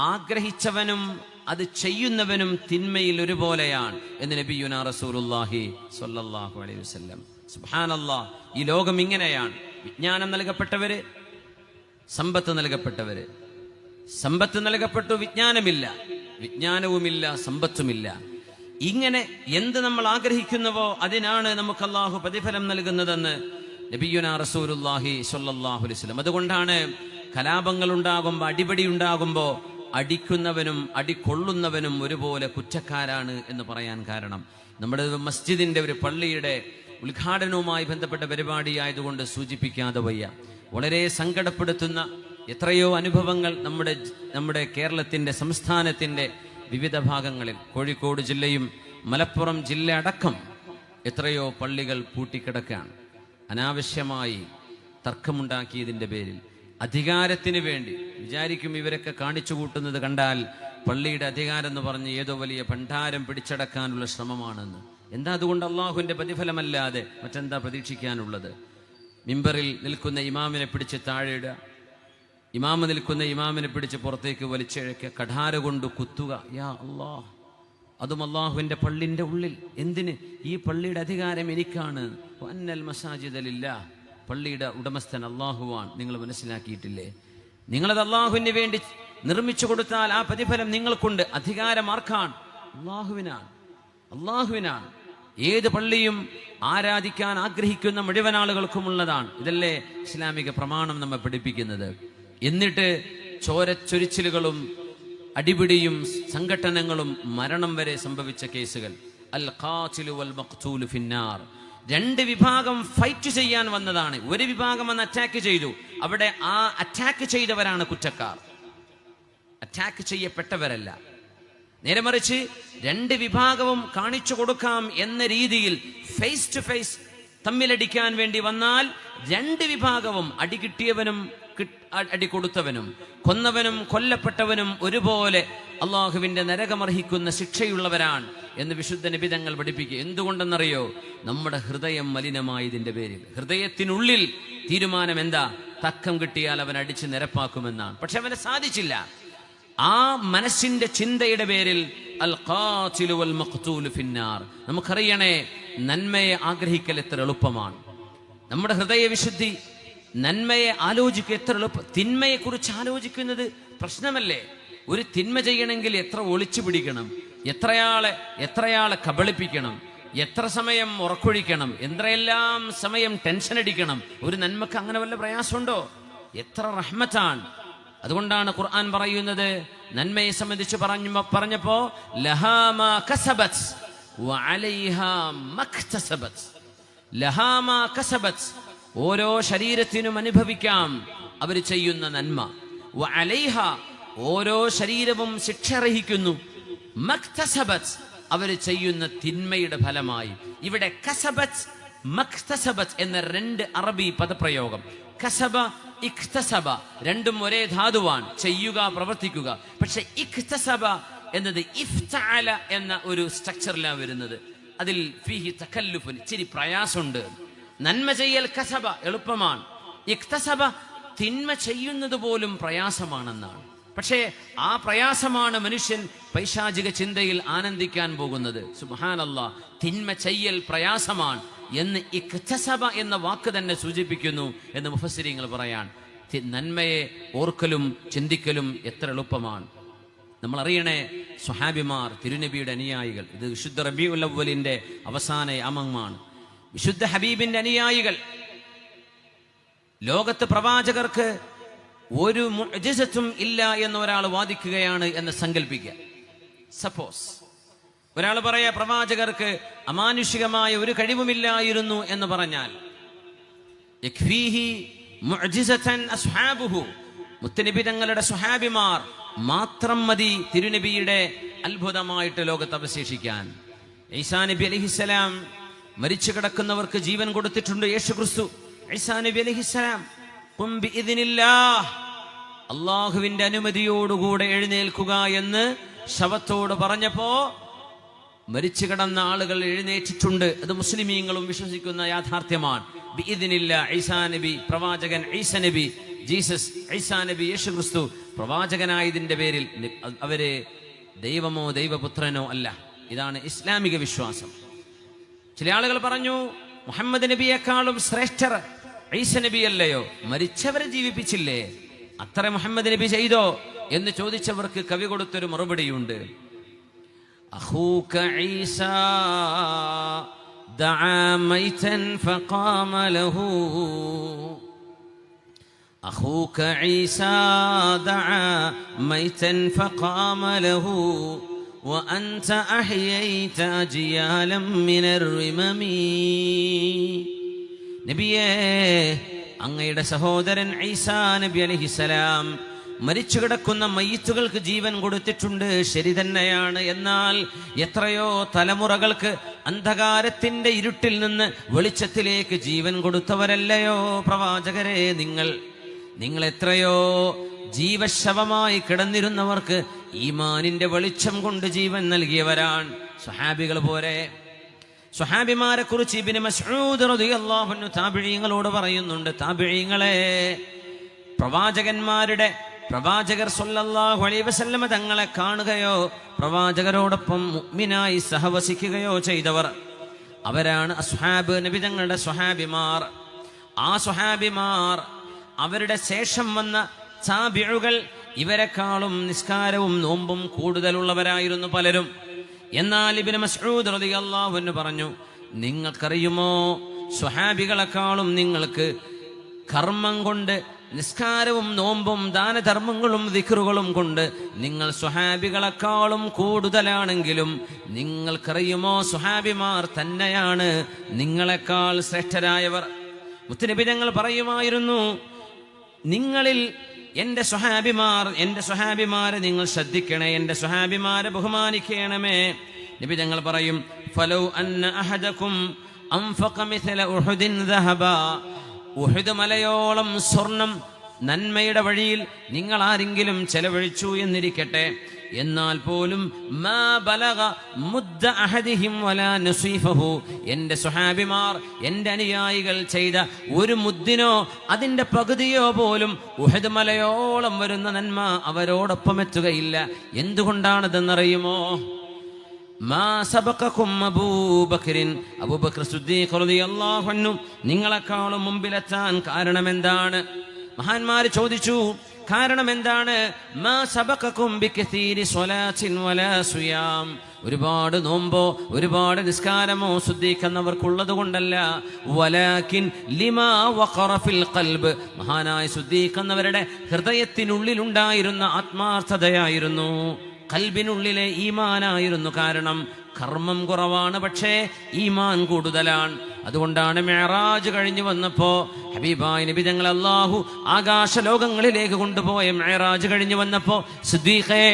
ആഗ്രഹിച്ചവനും അത് ചെയ്യുന്നവനും തിന്മയിൽ ഒരുപോലെയാണ് എന്ന് നബിയുനാ റസൂലുള്ളാഹി സ്വല്ലല്ലാഹു അലൈഹി വസല്ലം. സുബ്ഹാനല്ലാഹ്. ഈ ലോകം ഇങ്ങനെയാണ്. വിജ്ഞാനം നൽകപ്പെട്ടവര്, സമ്പത്ത് നൽകപ്പെട്ടവര്. സമ്പത്ത് നൽകപ്പെട്ടു, വിജ്ഞാനമില്ല, വിജ്ഞാനവുമില്ല, സമ്പത്തുമില്ല. ഇങ്ങനെ എന്ത് നമ്മൾ ആഗ്രഹിക്കുന്നുവോ അതിനാണ് നമുക്ക് അള്ളാഹു പ്രതിഫലം നൽകുന്നതെന്ന് നബിയുനാ റസൂലുള്ളാഹി സ്വല്ലല്ലാഹു അലൈഹി വസല്ലം. അതുകൊണ്ടാണ് കലാപങ്ങൾ ഉണ്ടാകുമ്പോൾ, അടിപിടി ഉണ്ടാകുമ്പോൾ അടിക്കുന്നവനും അടികൊള്ളുന്നവനും ഒരുപോലെ കുറ്റക്കാരാണ് എന്ന് പറയാൻ കാരണം, നമ്മുടെ മസ്ജിദിന്റെ ഒരു പള്ളിയുടെ ഉദ്ഘാടനവുമായി ബന്ധപ്പെട്ട പരിപാടിയായതുകൊണ്ട് സൂചിപ്പിക്കാതെ വയ്യ. വളരെ സങ്കടപ്പെടുത്തുന്ന എത്രയോ അനുഭവങ്ങൾ നമ്മുടെ കേരളത്തിന്റെ, സംസ്ഥാനത്തിന്റെ വിവിധ ഭാഗങ്ങളിൽ, കോഴിക്കോട് ജില്ലയും മലപ്പുറം ജില്ല അടക്കം എത്രയോ പള്ളികൾ പൂട്ടിക്കിടക്കുകയാണ്. അനാവശ്യമായി തർക്കമുണ്ടാക്കിയതിൻ്റെ പേരിൽ, അധികാരത്തിന് വേണ്ടി. വിചാരിക്കും ഇവരൊക്കെ കാണിച്ചു കൂട്ടുന്നത് കണ്ടാൽ പള്ളിയുടെ അധികാരം എന്ന് പറഞ്ഞ് ഏതോ വലിയ ഭണ്ഡാരം പിടിച്ചടക്കാനുള്ള ശ്രമമാണെന്ന്. എന്താ അതുകൊണ്ട് അള്ളാഹുവിൻ്റെ പ്രതിഫലമല്ലാതെ മറ്റെന്താ പ്രതീക്ഷിക്കാനുള്ളത്? മിമ്പറിൽ നിൽക്കുന്ന ഇമാമിനെ പിടിച്ച് താഴെയിടുക, ഇമാമ് നിൽക്കുന്ന ഇമാമിനെ പിടിച്ച് പുറത്തേക്ക് വലിച്ചിഴക്കുക, കഠാര കൊണ്ട് കുത്തുക. യാ അല്ലാഹ്, അതും അള്ളാഹുവിൻ്റെ പള്ളിൻ്റെ ഉള്ളിൽ. എന്തിന്? ഈ പള്ളിയുടെ അധികാരം എനിക്കാണ്. അന്നൽ മസാജിദ ലില്ലാഹ്, പള്ളിയുടെ ഉടമസ്ഥൻ അള്ളാഹുവാൻ. നിങ്ങൾ മനസ്സിലാക്കിയിട്ടില്ലേ? നിങ്ങളത് അള്ളാഹുവിന് വേണ്ടി നിർമ്മിച്ചു കൊടുത്താൽ ആ പ്രതിഫലം നിങ്ങൾക്കുണ്ട്. അധികാരം ആർക്കാണ്? അള്ളാഹുവിനാണ്. അള്ളാഹുവിനാണ്. ഏത് പള്ളിയും ആരാധിക്കാൻ ആഗ്രഹിക്കുന്ന മുഴുവൻ ആളുകൾക്കുമുള്ളതാണ്. ഇതല്ലേ ഇസ്ലാമിക പ്രമാണം നമ്മെ പഠിപ്പിക്കുന്നത്. എന്നിട്ട് ചോരച്ചൊരിച്ചിലുകളും അടിപിടിയും സംഘട്ടനങ്ങളും മരണം വരെ സംഭവിച്ച കേസുകൾ. അൽ ഖാതിലു വൽ മഖ്തൂലു ഫിന്നാർ. രണ്ട് വിഭാഗം ഫൈറ്റ് ചെയ്യാൻ വന്നതാണ്. ഒരു വിഭാഗം വന്ന് അറ്റാക്ക് ചെയ്തു. അവിടെ ആ അറ്റാക്ക് ചെയ്തവരാണ് കുറ്റക്കാർ, അറ്റാക്ക് ചെയ്യപ്പെട്ടവരല്ല. നേരെ മറിച്ച് രണ്ട് വിഭാഗവും കാണിച്ചു കൊടുക്കാം എന്ന രീതിയിൽ ഫേസ് ടു ഫേസ് തമ്മിലടിക്കാൻ വേണ്ടി വന്നാൽ രണ്ട് വിഭാഗവും, അടി കിട്ടിയവനും അടി കൊടുത്തവനും, കൊന്നവനും കൊല്ലപ്പെട്ടവനും ഒരുപോലെ അള്ളാഹുവിന്റെ നരകമർഹിക്കുന്ന ശിക്ഷയുള്ളവരാണ് എന്ന് വിശുദ്ധ നബി തങ്ങൾ പഠിപ്പിക്കുക. എന്തുകൊണ്ടെന്നറിയോ? നമ്മുടെ ഹൃദയം മലിനമായതിന്റെ പേരിൽ. ഹൃദയത്തിനുള്ളിൽ തീരുമാനം എന്താ? തക്കം കിട്ടിയാൽ അവൻ അടിച്ച് നിരപ്പാക്കുമെന്നാണ്. പക്ഷെ അവന് സാധിച്ചില്ല. ആ മനസ്സിന്റെ ചിന്തയുടെ പേരിൽ അൽ ഖാതിലു വൽ മഖ്തൂലു ഫിന്നാർ. നമുക്കറിയണേ, നന്മയെ ആഗ്രഹിക്കൽ എത്ര എളുപ്പമാണ്. നമ്മുടെ ഹൃദയ വിശുദ്ധി, നന്മയെ ആലോചിക്കുക എത്ര എളുപ്പം. തിന്മയെ കുറിച്ച് ആലോചിക്കുന്നത് പ്രശ്നമല്ലേ? ഒരു തിന്മ ചെയ്യണമെങ്കിൽ എത്ര ഒളിച്ചു പിടിക്കണം, എത്രയാളെ കബളിപ്പിക്കണം, എത്ര സമയം ഉറക്കൊഴിക്കണം, എത്രയെല്ലാം സമയം ടെൻഷൻ അടിക്കണം. ഒരു നന്മക്ക് അങ്ങനെ വല്ല പ്രയാസമുണ്ടോ? എത്ര റഹ്മത്താണ്. അതുകൊണ്ടാണ് ഖുർആൻ പറയുന്നത്, നന്മയെ സംബന്ധിച്ച് പറഞ്ഞപ്പോ ലഹാ മാ കസബത് വഅലൈഹാ മക്തസബത്. ലഹാ മാ കസബത്, ഓരോ ശരീരത്തിനും അനുഭവിക്കാം അവർ ചെയ്യുന്ന നന്മ. വഅലൈഹ, ഓരോ ശരീരവും ശിക്ഷ അർഹിക്കുന്നു. മക്തസബത്, അവർ ചെയ്യുന്ന തിന്മയുടെ ഫലമായി. ഇവിടെ കസബത്, മക്തസബത് എന്ന രണ്ട് അറബി പദപ്രയോഗം. കസബ, ഇഖ്തസബ രണ്ടും ഒരേ ധാതുവാണ്, ചെയ്യുക, പ്രവർത്തിക്കുക. പക്ഷെ ഇഖ്തസബ എന്നത് ഇഫ്തഅല എന്ന ഒരു സ്ട്രക്ചറിലാണ് വരുന്നത്. അതിൽ ഫീഹി തകല്ലുഫുൻ, ഇച്ചിരി പ്രയാസമുണ്ട്. നന്മ ചെയ്യൽ കസബ എളുപ്പമാണ്, ഇഖ്തസബ തിന്മ ചെയ്യുന്നത് പോലും പ്രയാസമാണെന്നാണ്. പക്ഷേ ആ പ്രയാസമാണ് മനുഷ്യൻ പൈശാചിക ചിന്തയിൽ ആനന്ദിക്കാൻ പോകുന്നത്. സുബ്ഹാനല്ലാഹ്, തിന്മ ചെയ്യൽ പ്രയാസമാണ് എന്ന് ഇഖ്തസബ എന്ന വാക്ക് തന്നെ സൂചിപ്പിക്കുന്നു എന്ന് മുഫസ്സിരീങ്ങൾ പറയാൻ. നന്മയെ ഓർക്കലും ചിന്തിക്കലും എത്ര എളുപ്പമാണ്. നമ്മൾ അറിയണേ, സ്വഹാബിമാർ, തിരുനബിയുടെ അനുയായികൾ, ഇത് വിശുദ്ധ റബീഉൽ അവ്വലിന്റെ അവസാന യാമമാണ്. വിശുദ്ധ ഹബീബിന്റെ അനുയായികൾ. ലോകത്ത് പ്രവാചകർക്ക് ഒരു മുഅ്ജിസത്തും ഇല്ല എന്ന് ഒരാൾ വാദിക്കുകയാണ് എന്ന് സങ്കല്പിക്കുക. സപ്പോസ് ഒരാൾ പറയാ പ്രവാചകർക്ക് അമാനുഷികമായ ഒരു കഴിവുമില്ലായിരുന്നു എന്ന് പറഞ്ഞാൽ, യക്ഫീഹി മുഅ്ജിസതൻ അസ്ഹാബുഹു, മുത്തനബി തങ്ങളുടെ സ്വഹാബിമാർ മാത്രം മതി തിരുനബിയുടെ അത്ഭുതമായിട്ട് ലോകത്ത് അവശേഷിക്കാൻ. ഈസാ നബി അലൈഹിസ്സലാം മരിച്ചു കിടക്കുന്നവർക്ക് ജീവൻ കൊടുത്തിട്ടുണ്ട്. യേശുക്രിസ്തു ഈസാ നബി അലൈഹിസ്സലാം ഖും ബിഇദ്നില്ലാഹ്, അല്ലാഹുവിന്റെ അനുമതിയോടുകൂടെ എഴുന്നേൽക്കുക എന്ന് ശവത്തോട് പറഞ്ഞപ്പോ മരിച്ചു കിടന്ന ആളുകൾ എഴുന്നേറ്റിട്ടുണ്ട്. അത് മുസ്ലിമീങ്ങളും വിശ്വസിക്കുന്ന യാഥാർത്ഥ്യമാണ്. ബിഇദ്നില്ലാഹ്, ഈസാ നബി പ്രവാചകൻ, ഈസാ നബി ജീസസ്, ഈസാ നബി യേശുക്രിസ്തു പ്രവാചകനായതിന്റെ പേരിൽ അവര് ദൈവമോ ദൈവപുത്രനോ അല്ല. ഇതാണ് ഇസ്ലാമിക വിശ്വാസം. ചില ആളുകൾ പറഞ്ഞു, മുഹമ്മദ് നബിയെക്കാളും ശ്രേഷ്ഠർ ഈസാ നബി അല്ലയോ? മരിച്ചവരെ ജീവിപ്പിച്ചില്ലേ, അത്ര മുഹമ്മദ് നബി ചെയ്തോ എന്ന് ചോദിച്ചവർക്ക് കവി കൊടുത്തൊരു മറുപടിയുണ്ട്. അഖൂക ഈസാ ദഅ മൈതൻ ഫഖാമ ലഹു أخوك عيسى دعا ميتا فقام له وأنت أحييت أجيالا من الرمم നബിയേ അങ്ങയുടെ സഹോദരൻ ഈസാ നബി അലൈഹിസ്സലാം മരിച്ചു കിടക്കുന്ന മയ്യിത്തുകൾക്ക് ജീവൻ കൊടുത്തിട്ടുണ്ട്, ശരി തന്നെയാണ്. എന്നാൽ എത്രയോ തലമുറകൾക്ക് അന്ധകാരത്തിന്റെ ഇരുട്ടിൽ നിന്ന് വെളിച്ചത്തിലേക്ക് ജീവൻ കൊടുത്തവരല്ലയോ പ്രവാചകരെ നിങ്ങൾ എത്രയോ ജീവശവമായി കിടന്നിരുന്നവർക്ക് ഈമാനിന്റെ വെളിച്ചം കൊണ്ട് ജീവൻ നൽകിയവരാണ്. സ്വഹാബികൾ പോരെ. സ്വഹാബിമാരെ കുറിച്ച് ഇബ്നു മസ്ഊദ് റളിയല്ലാഹു അൻഹു താബിഈങ്ങളോട് പറയുന്നുണ്ട്, താബിഈങ്ങളെ, പ്രവാചകർ സല്ലല്ലാഹു അലൈഹി വസല്ലമ തങ്ങളെ കാണുകയോ പ്രവാചകരോടൊപ്പം മുഅ്മിനായി സഹവസിക്കുകയോ ചെയ്തവർ അവരാണ് അസ്ഹാബ്, നബി തങ്ങളുടെ സ്വഹാബിമാർ. ആ സ്വഹാബിമാർ, അവരുടെ ശേഷം വന്ന താബിഉകൾ ഇവരെക്കാളും നിസ്കാരവും നോമ്പും കൂടുതലുള്ളവരായിരുന്നു പലരും. എന്നാൽ ഇബ്നു മസ്ഊദ് റളിയല്ലാഹു അൻഹു പറഞ്ഞു, നിങ്ങൾക്കറിയുമോ, സ്വഹാബികളെക്കാളും നിങ്ങൾക്ക് കർമ്മം കൊണ്ട്, നിസ്കാരവും നോമ്പും ദാനധർമ്മങ്ങളും ദിക്റുകളും കൊണ്ട് നിങ്ങൾ സ്വഹാബികളെക്കാളും കൂടുതലാണെങ്കിലും നിങ്ങൾക്കറിയുമോ, സ്വഹാബിമാർ തന്നെയാണ് നിങ്ങളെക്കാൾ ശ്രേഷ്ഠരായവർ. മുത്തുനബി തങ്ങൾ പറയുമായിരുന്നു, നിങ്ങളിൽ എന്റെ സ്വഹാബിമാരെ നിങ്ങൾ ശ്രദ്ധിക്കണേ, എന്റെ സ്വഹാബിമാരെ ബഹുമാനിക്കണമേ. നബി തങ്ങൾ പറയും, ഫലൗ അന്ന അഹദകും അൻഫഖ മിഥല ഉഹുദിൻ ദഹബ, ഉഹുദ് മലയോളം സ്വർണം നന്മയുടെ വഴിയിൽ നിങ്ങൾ ആരെങ്കിലും ചെലവഴിച്ചു എന്നിരിക്കട്ടെ, എന്നാൽ പോലും മാ ബലഗ മുദ്ദ അഹദിഹിം വലാ നസീഫഹു, എന്റെ സ്വഹാബിമാർ, എന്റെ അനുയായികൾ ചെയ്ത ഒരു മുദ്ദിനോ അതിന്റെ പകുതിയോ പോലും ഉഹദ് മലയോളം വരുന്ന നന്മ അവരോടൊപ്പം എത്തുകയില്ല. എന്തുകൊണ്ടാണിതെന്നറിയുമോ? മാ സബഖകും അബൂബക്കറിൻ, അബൂബക്കർ സിദ്ദീഖ് റളിയല്ലാഹു അൻഹു നിങ്ങളെക്കാളും മുമ്പിലെത്താൻ കാരണമെന്താണ്? മഹാന്മാർ ചോദിച്ചു, കാരണം എന്താണ്? മാ സബഖകും ബികസീരി സ്വലാത്തിൻ വലാ സിയാം, ഒരുപാട് നോമ്പോ ഒരുപാട് നിസ്കാരമോ സിദ്ദീഖ് എന്നവർക്കുള്ളത് കൊണ്ടല്ല, വലാകിൻ ലിമാ വഖറ ഫിൽ ഖൽബ്, മഹാനായ സിദ്ദീഖ് എന്നവരുടെ ഹൃദയത്തിനുള്ളിലുണ്ടായിരുന്ന ആത്മാർത്ഥതയായിരുന്നു, ഖൽബിനുള്ളിലെ ഈമാനായിരുന്നു. കാരണം കർമ്മം കുറവാണ്, പക്ഷേ ഈമാൻ കൂടുതലാണ്. അതുകൊണ്ടാണ് മിഅ്റാജ് കഴിഞ്ഞു വന്നപ്പോ ഹബീബായ നബി തങ്ങൾ അല്ലാഹു ആകാശലോകങ്ങളിലേക്ക് കൊണ്ടുപോയ മിഅ്റാജ് കഴിഞ്ഞു വന്നപ്പോ, സിദ്ദീഖേ,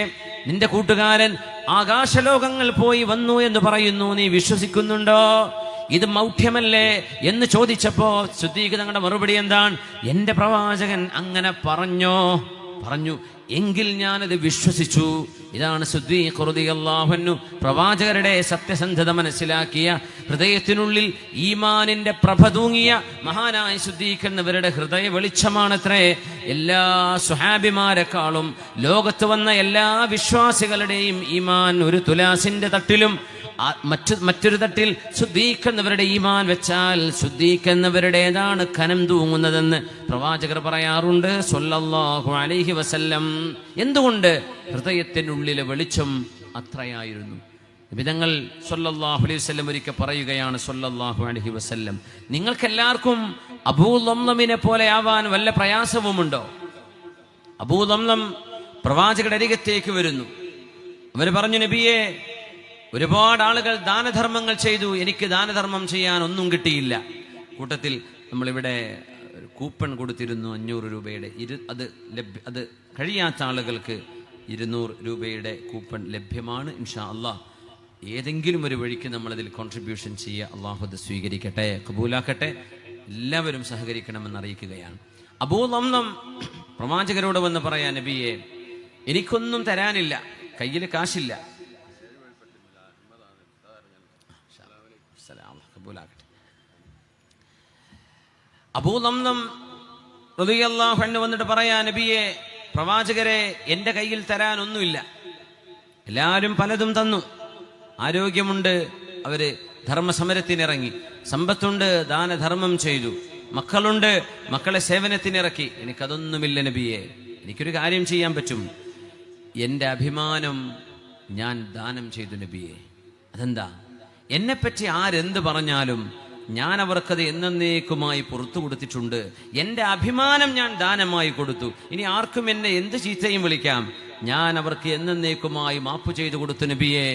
നിന്റെ കൂട്ടുകാരൻ ആകാശലോകങ്ങൾ പോയി വന്നു എന്ന് പറയുന്നു, നീ വിശ്വസിക്കുന്നുണ്ടോ? ഇത് മൗഢ്യമല്ലേ എന്ന് ചോദിച്ചപ്പോ സിദ്ദീഖ് തങ്ങളുടെ മറുപടി എന്താണ്? എന്റെ പ്രവാചകൻ അങ്ങനെ പറഞ്ഞു, എങ്കിൽ ഞാനത് വിശ്വസിച്ചു. ഇതാണ് സിദ്ദീഖ് റളിയല്ലാഹു അൻഹു പ്രവാചകരുടെ സത്യസന്ധത മനസ്സിലാക്കിയ, ഹൃദയത്തിനുള്ളിൽ ഈമാനിന്റെ പ്രഭ തൂങ്ങിയ മഹാനായ സിദ്ദീഖ് എന്നവരുടെ ഹൃദയ വെളിച്ചമാണത്രേ എല്ലാ സ്വഹാബിമാരെക്കാളും ലോകത്ത് വന്ന എല്ലാ വിശ്വാസികളുടെയും ഈമാൻ ഒരു തുലാസിന്റെ തട്ടിലും മറ്റൊരു തട്ടിൽ സിദ്ദീഖ് എന്നവരുടെ ഈമാൻ വെച്ചാൽ സിദ്ദീഖ് എന്നവരുടേതാണ് കനം തൂങ്ങുന്നതെന്ന് പ്രവാചകർ പറയാറുണ്ട് സ്വല്ലല്ലാഹു അലൈഹി വസല്ലം. എന്തുകൊണ്ട്? ഹൃദയത്തിനുള്ളിലെ വെളിച്ചം അത്രയായിരുന്നു. നബി തങ്ങൾ സ്വല്ലല്ലാഹു അലൈഹി വസല്ലം ഒരിക്കൽ പറയുകയാണ്, സ്വല്ലല്ലാഹു അലൈഹി വസല്ലം, നിങ്ങൾക്കെല്ലാവർക്കും അബൂ ലംലമിനെ പോലെ ആവാൻ വല്ല പ്രയാസവുമുണ്ടോ? അബൂ ലംലം പ്രവാചകരുടെ അരികത്തേക്ക് വരുന്നു. അവർ പറഞ്ഞു, നബിയെ, ഒരുപാട് ആളുകൾ ദാനധർമ്മങ്ങൾ ചെയ്തു, എനിക്ക് ദാനധർമ്മം ചെയ്യാൻ ഒന്നും കിട്ടിയില്ല. കൂട്ടത്തിൽ നമ്മളിവിടെ കൂപ്പൺ കൊടുത്തിരുന്നു 500 രൂപയുടെ. അത് കഴിയാത്ത ആളുകൾക്ക് 200 രൂപയുടെ കൂപ്പൺ ലഭ്യമാണ്. ഇൻഷാ അല്ലാഹ് ഏതെങ്കിലും ഒരു വഴിക്ക് നമ്മളതിൽ കോൺട്രിബ്യൂഷൻ ചെയ്യുക. അള്ളാഹു അത് സ്വീകരിക്കട്ടെ, കബൂലാക്കട്ടെ. എല്ലാവരും സഹകരിക്കണമെന്ന് അറിയിക്കുകയാണ്. അബൂ ലംലം പ്രവാചകരോട് വന്ന് പറയാൻ, നബിയെ, എനിക്കൊന്നും തരാനില്ല, കയ്യിൽ കാശില്ല. അബൂ ലംലം റളിയല്ലാഹു അൻഹു വന്നിട്ട് പറയാ, നബിയെ, പ്രവാചകരെ, എന്റെ കയ്യിൽ തരാനൊന്നുമില്ല. എല്ലാവരും പലതും തന്നു. ആരോഗ്യമുണ്ട്, അവര് ധർമ്മസമരത്തിനിറങ്ങി. സമ്പത്തുണ്ട്, ദാനധർമ്മം ചെയ്തു. മക്കളുണ്ട്, മക്കളെ സേവനത്തിനിറക്കി. എനിക്കതൊന്നുമില്ല നബിയെ. എനിക്കൊരു കാര്യം ചെയ്യാൻ പറ്റും. എൻ്റെ അഭിമാനം ഞാൻ ദാനം ചെയ്തു നബിയെ. അതെന്താ? എന്നെപ്പറ്റി ആരെന്ത് പറഞ്ഞാലും ഞാൻ അവർക്കത് എന്നേക്കുമായി പുറത്തു കൊടുത്തിട്ടുണ്ട്. എൻ്റെ അഭിമാനം ഞാൻ ദാനമായി കൊടുത്തു. ഇനി ആർക്കും എന്നെ എന്ത് ചീത്തയും വിളിക്കാം, ഞാൻ അവർക്ക് എന്നേക്കുമായി മാപ്പ് ചെയ്തു കൊടുത്തു നബിയെ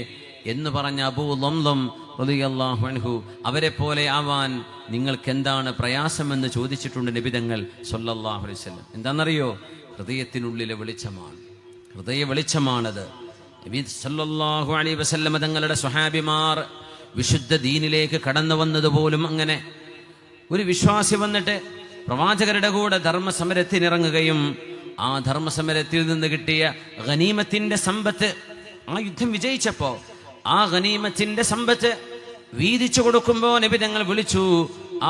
എന്ന് പറഞ്ഞ അബൂ ലംലം റളിയല്ലാഹു അൻഹു, അവരെ പോലെ ആവാൻ നിങ്ങൾക്ക് എന്താണ് പ്രയാസമെന്ന് ചോദിച്ചിട്ടുണ്ട് നബിതങ്ങൾ സല്ലല്ലാഹു അലൈഹി വസല്ലം. എന്താണെന്നറിയോ? ഹൃദയത്തിനുള്ളിലെ വെളിച്ചമാണ്, ഹൃദയ വെളിച്ചമാണത്. നബി സല്ലല്ലാഹു അലൈഹി വസല്ലം തങ്ങളുടെ സ്വഹാബിമാർ വിശുദ്ധ ദീനിലേക്ക് കടന്നു വന്നതുപോലും അങ്ങനെ. ഒരു വിശ്വാസി വന്നിട്ട് പ്രവാചകരുടെ കൂടെ ധർമ്മസമരത്തിനിറങ്ങുകയും ആ ധർമ്മസമരത്തിൽ നിന്ന് കിട്ടിയ ഗനീമത്തിന്റെ സമ്പത്ത്, ആ യുദ്ധം വിജയിച്ചപ്പോ ആ ഗനീമത്തിന്റെ സമ്പത്ത് വീതിച്ചു കൊടുക്കുമ്പോ നബി തങ്ങൾ വിളിച്ചു,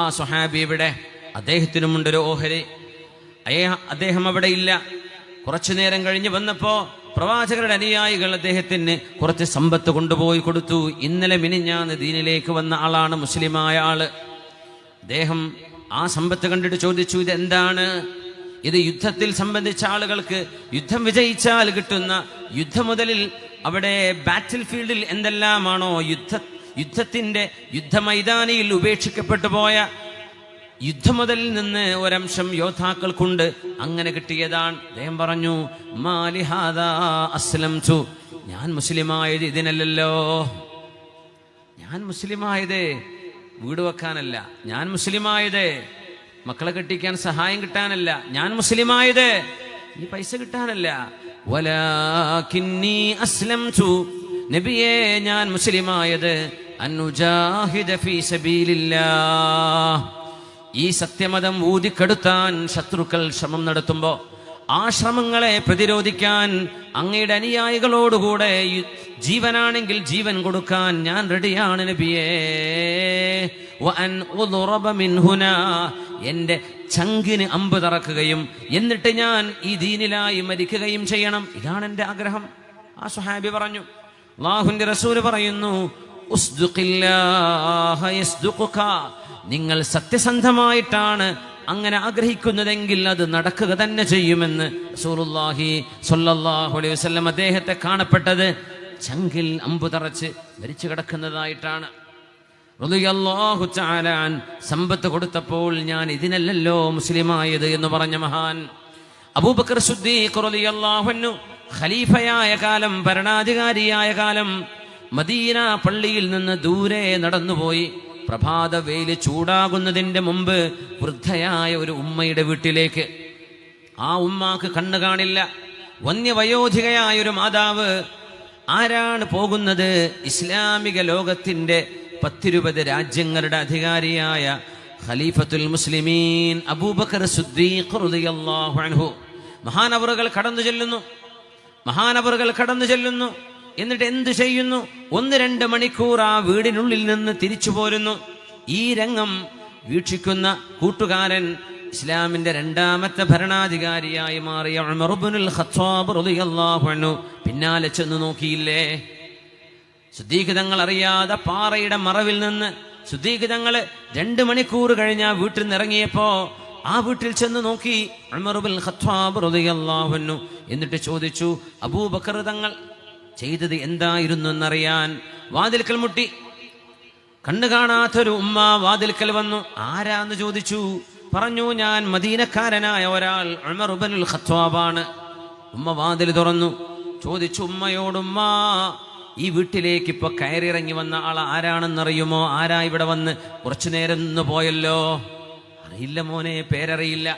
ആ സ്വഹാബി ഇവിടെ, അദ്ദേഹത്തിനുമുണ്ടൊരു ഓഹരി. അദ്ദേഹം അവിടെ ഇല്ല. കുറച്ചു നേരം കഴിഞ്ഞ് വന്നപ്പോ പ്രവാചകരുടെ അനുയായികൾ അദ്ദേഹത്തിന് കുറച്ച് സമ്പത്ത് കൊണ്ടുപോയി കൊടുത്തു. ഇന്നലെ മിനിഞ്ഞാന്ന് ദീനിലേക്ക് വന്ന ആളാണ്, മുസ്ലിമായ ആള്. അദ്ദേഹം ആ സമ്പത്ത് കണ്ടിട്ട് ചോദിച്ചു, ഇതെന്താണ്? ഇത് യുദ്ധത്തിൽ സംബന്ധിച്ച ആളുകൾക്ക് യുദ്ധം വിജയിച്ചാൽ കിട്ടുന്ന യുദ്ധമുതലിൽ അവിടെ ബാറ്റിൽ ഫീൽഡിൽ എന്തെല്ലാമാണോ യുദ്ധത്തിന്റെ യുദ്ധമൈതാനിയിൽ ഉപേക്ഷിക്കപ്പെട്ടു പോയ യുദ്ധമുതലിൽ നിന്ന് ഒരംശം യോദ്ധാക്കൾക്കുണ്ട്, അങ്ങനെ കിട്ടിയതാണ്. അദ്ദേഹം പറഞ്ഞു, മാലിഹാദാ അസ്ലംതു, ഞാൻ മുസ്ലിമായത് ഇതിനല്ലല്ലോ. ഞാൻ മുസ്ലിമായത് വീട് വെക്കാനല്ല, ഞാൻ മുസ്ലിമായത് മക്കളെ കെട്ടിക്കാൻ സഹായം കിട്ടാനല്ല, ഞാൻ മുസ്ലിമായത് ഈ പൈസ കിട്ടാനല്ല. വലാകിന്നി അസ്ലംതു, നബിയേ ഞാൻ മുസ്ലിമായത് അന്നുജാഹിദ ഫീ സബീലില്ലാഹ്, ഈ സത്യമതം ഊതിക്കെടുത്താൻ ശത്രുക്കൾ ശ്രമം നടത്തുമ്പോ ആ ശ്രമങ്ങളെ പ്രതിരോധിക്കാൻ അങ്ങയുടെ അനുയായികളോടുകൂടെ ജീവനാണെങ്കിൽ ജീവൻ കൊടുക്കാൻ ഞാൻ റെഡിയാണ് നബിയേ. വഅൻ ഉദ്റബ മിൻ ഹുനാ, എന്റെ ചങ്കിന് അമ്പ് തറക്കുകയും എന്നിട്ട് ഞാൻ ഈ ദീനിലായി മരിക്കുകയും ചെയ്യണം, ഇതാണ് എന്റെ ആഗ്രഹം. ആ സ്വഹാബി പറഞ്ഞു. അല്ലാഹുവിന്റെ റസൂൽ പറയുന്നു, ഉസ്ദുഖില്ലാഹ യസ്ദുഖുക, നിങ്ങൾ സത്യസന്ധമായിട്ടാണ് അങ്ങനെ ആഗ്രഹിക്കുന്നതെങ്കിൽ അത് നടക്കുക തന്നെ ചെയ്യുമെന്ന് റസൂലുള്ളാഹി സ്വല്ലല്ലാഹു അലൈഹി വസല്ലം അദ്ദേഹത്തെ കാണപ്പെട്ടത് ചങ്കിൽ അമ്പു തറച്ച് മരിച്ചു കിടക്കുന്നതായിട്ടാണ്. റളിയല്ലാഹു തആല അൻ, സമ്പത്ത് കൊടുത്തപ്പോൾ ഞാൻ ഇതിനല്ലല്ലോ മുസ്ലിമായത് എന്ന് പറഞ്ഞ മഹാൻ അബൂബക്കർ സിദ്ദീഖ് റളിയല്ലാഹു അൻഹു ഖലീഫയായ കാലം, ഭരണാധികാരിയായ കാലം, മദീന പള്ളിയിൽ നിന്ന് ദൂരെ നടന്നുപോയി. പ്രഭാത വെയില് ചൂടാകുന്നതിന്റെ മുമ്പ് വൃദ്ധയായ ഒരു ഉമ്മയുടെ വീട്ടിലേക്ക്. ആ ഉമ്മാക്ക് കണ്ണു കാണില്ല, വന്യവയോധികയായ ഒരു മാതാവ്. ആരാണ് പോകുന്നത്? ഇസ്ലാമിക ലോകത്തിന്റെ 10-20 രാജ്യങ്ങളുടെ അധികാരിയായ ഖലീഫത്തുൽ മുസ്ലിമീൻ അബൂബക്കർ സിദ്ദീഖ് റളിയല്ലാഹു അൻഹു. മഹാനവറുകൾ കടന്നു ചെല്ലുന്നു. എന്നിട്ട് എന്തു ചെയ്യുന്നു? 1-2 മണിക്കൂർ ആ വീടിനുള്ളിൽ നിന്ന് തിരിച്ചു പോരുന്നു. ഈ രംഗം വീക്ഷിക്കുന്ന കൂട്ടുകാരൻ ഇസ്ലാമിന്റെ 2ാമത്തെ ഭരണാധികാരിയായി മാറിയ ഉമർ ഇബ്നുൽ ഖത്താബ് റളിയല്ലാഹു അൻഹു പിന്നാലെ ചെന്ന് നോക്കിയില്ലേ? സിദ്ദീഖ് തങ്ങൾ അറിയാതെ പാറയുടെ മറവിൽ നിന്ന് സിദ്ദീഖ് തങ്ങൾ 2 മണിക്കൂർ കഴിഞ്ഞ് ആ വീട്ടിൽ നിന്ന് ഇറങ്ങിയപ്പോ ആ വീട്ടിൽ ചെന്ന് നോക്കി ഉമർ ഇബ്നുൽ ഖത്താബ് റളിയല്ലാഹു അൻഹു. എന്നിട്ട് ചോദിച്ചു, അബൂബക്കർ തങ്ങൾ ചെയ്തത് എന്തായിരുന്നു എന്നറിയാൻ വാതിൽക്കൽ മുട്ടി. കണ്ണു കാണാത്തൊരു ഉമ്മ വാതിൽക്കൽ വന്നു. ആരാന്ന് ചോദിച്ചു. പറഞ്ഞു, ഞാൻ മദീനക്കാരനായ ഒരാൾ, ഉമർ ഇബ്നുൽ ഖത്താബാണ്. ഉമ്മ വാതിൽ തുറന്നു. ചോദിച്ചു ഉമ്മയോടുമ്മ, ഈ വീട്ടിലേക്ക് ഇപ്പൊ കയറിയിറങ്ങി വന്ന ആൾ ആരാണെന്നറിയുമോ? ആരാ ഇവിടെ വന്ന് കുറച്ചു നേരം നിന്ന് പോയല്ലോ? അറിയില്ല മോനെ, പേരറിയില്ലേ?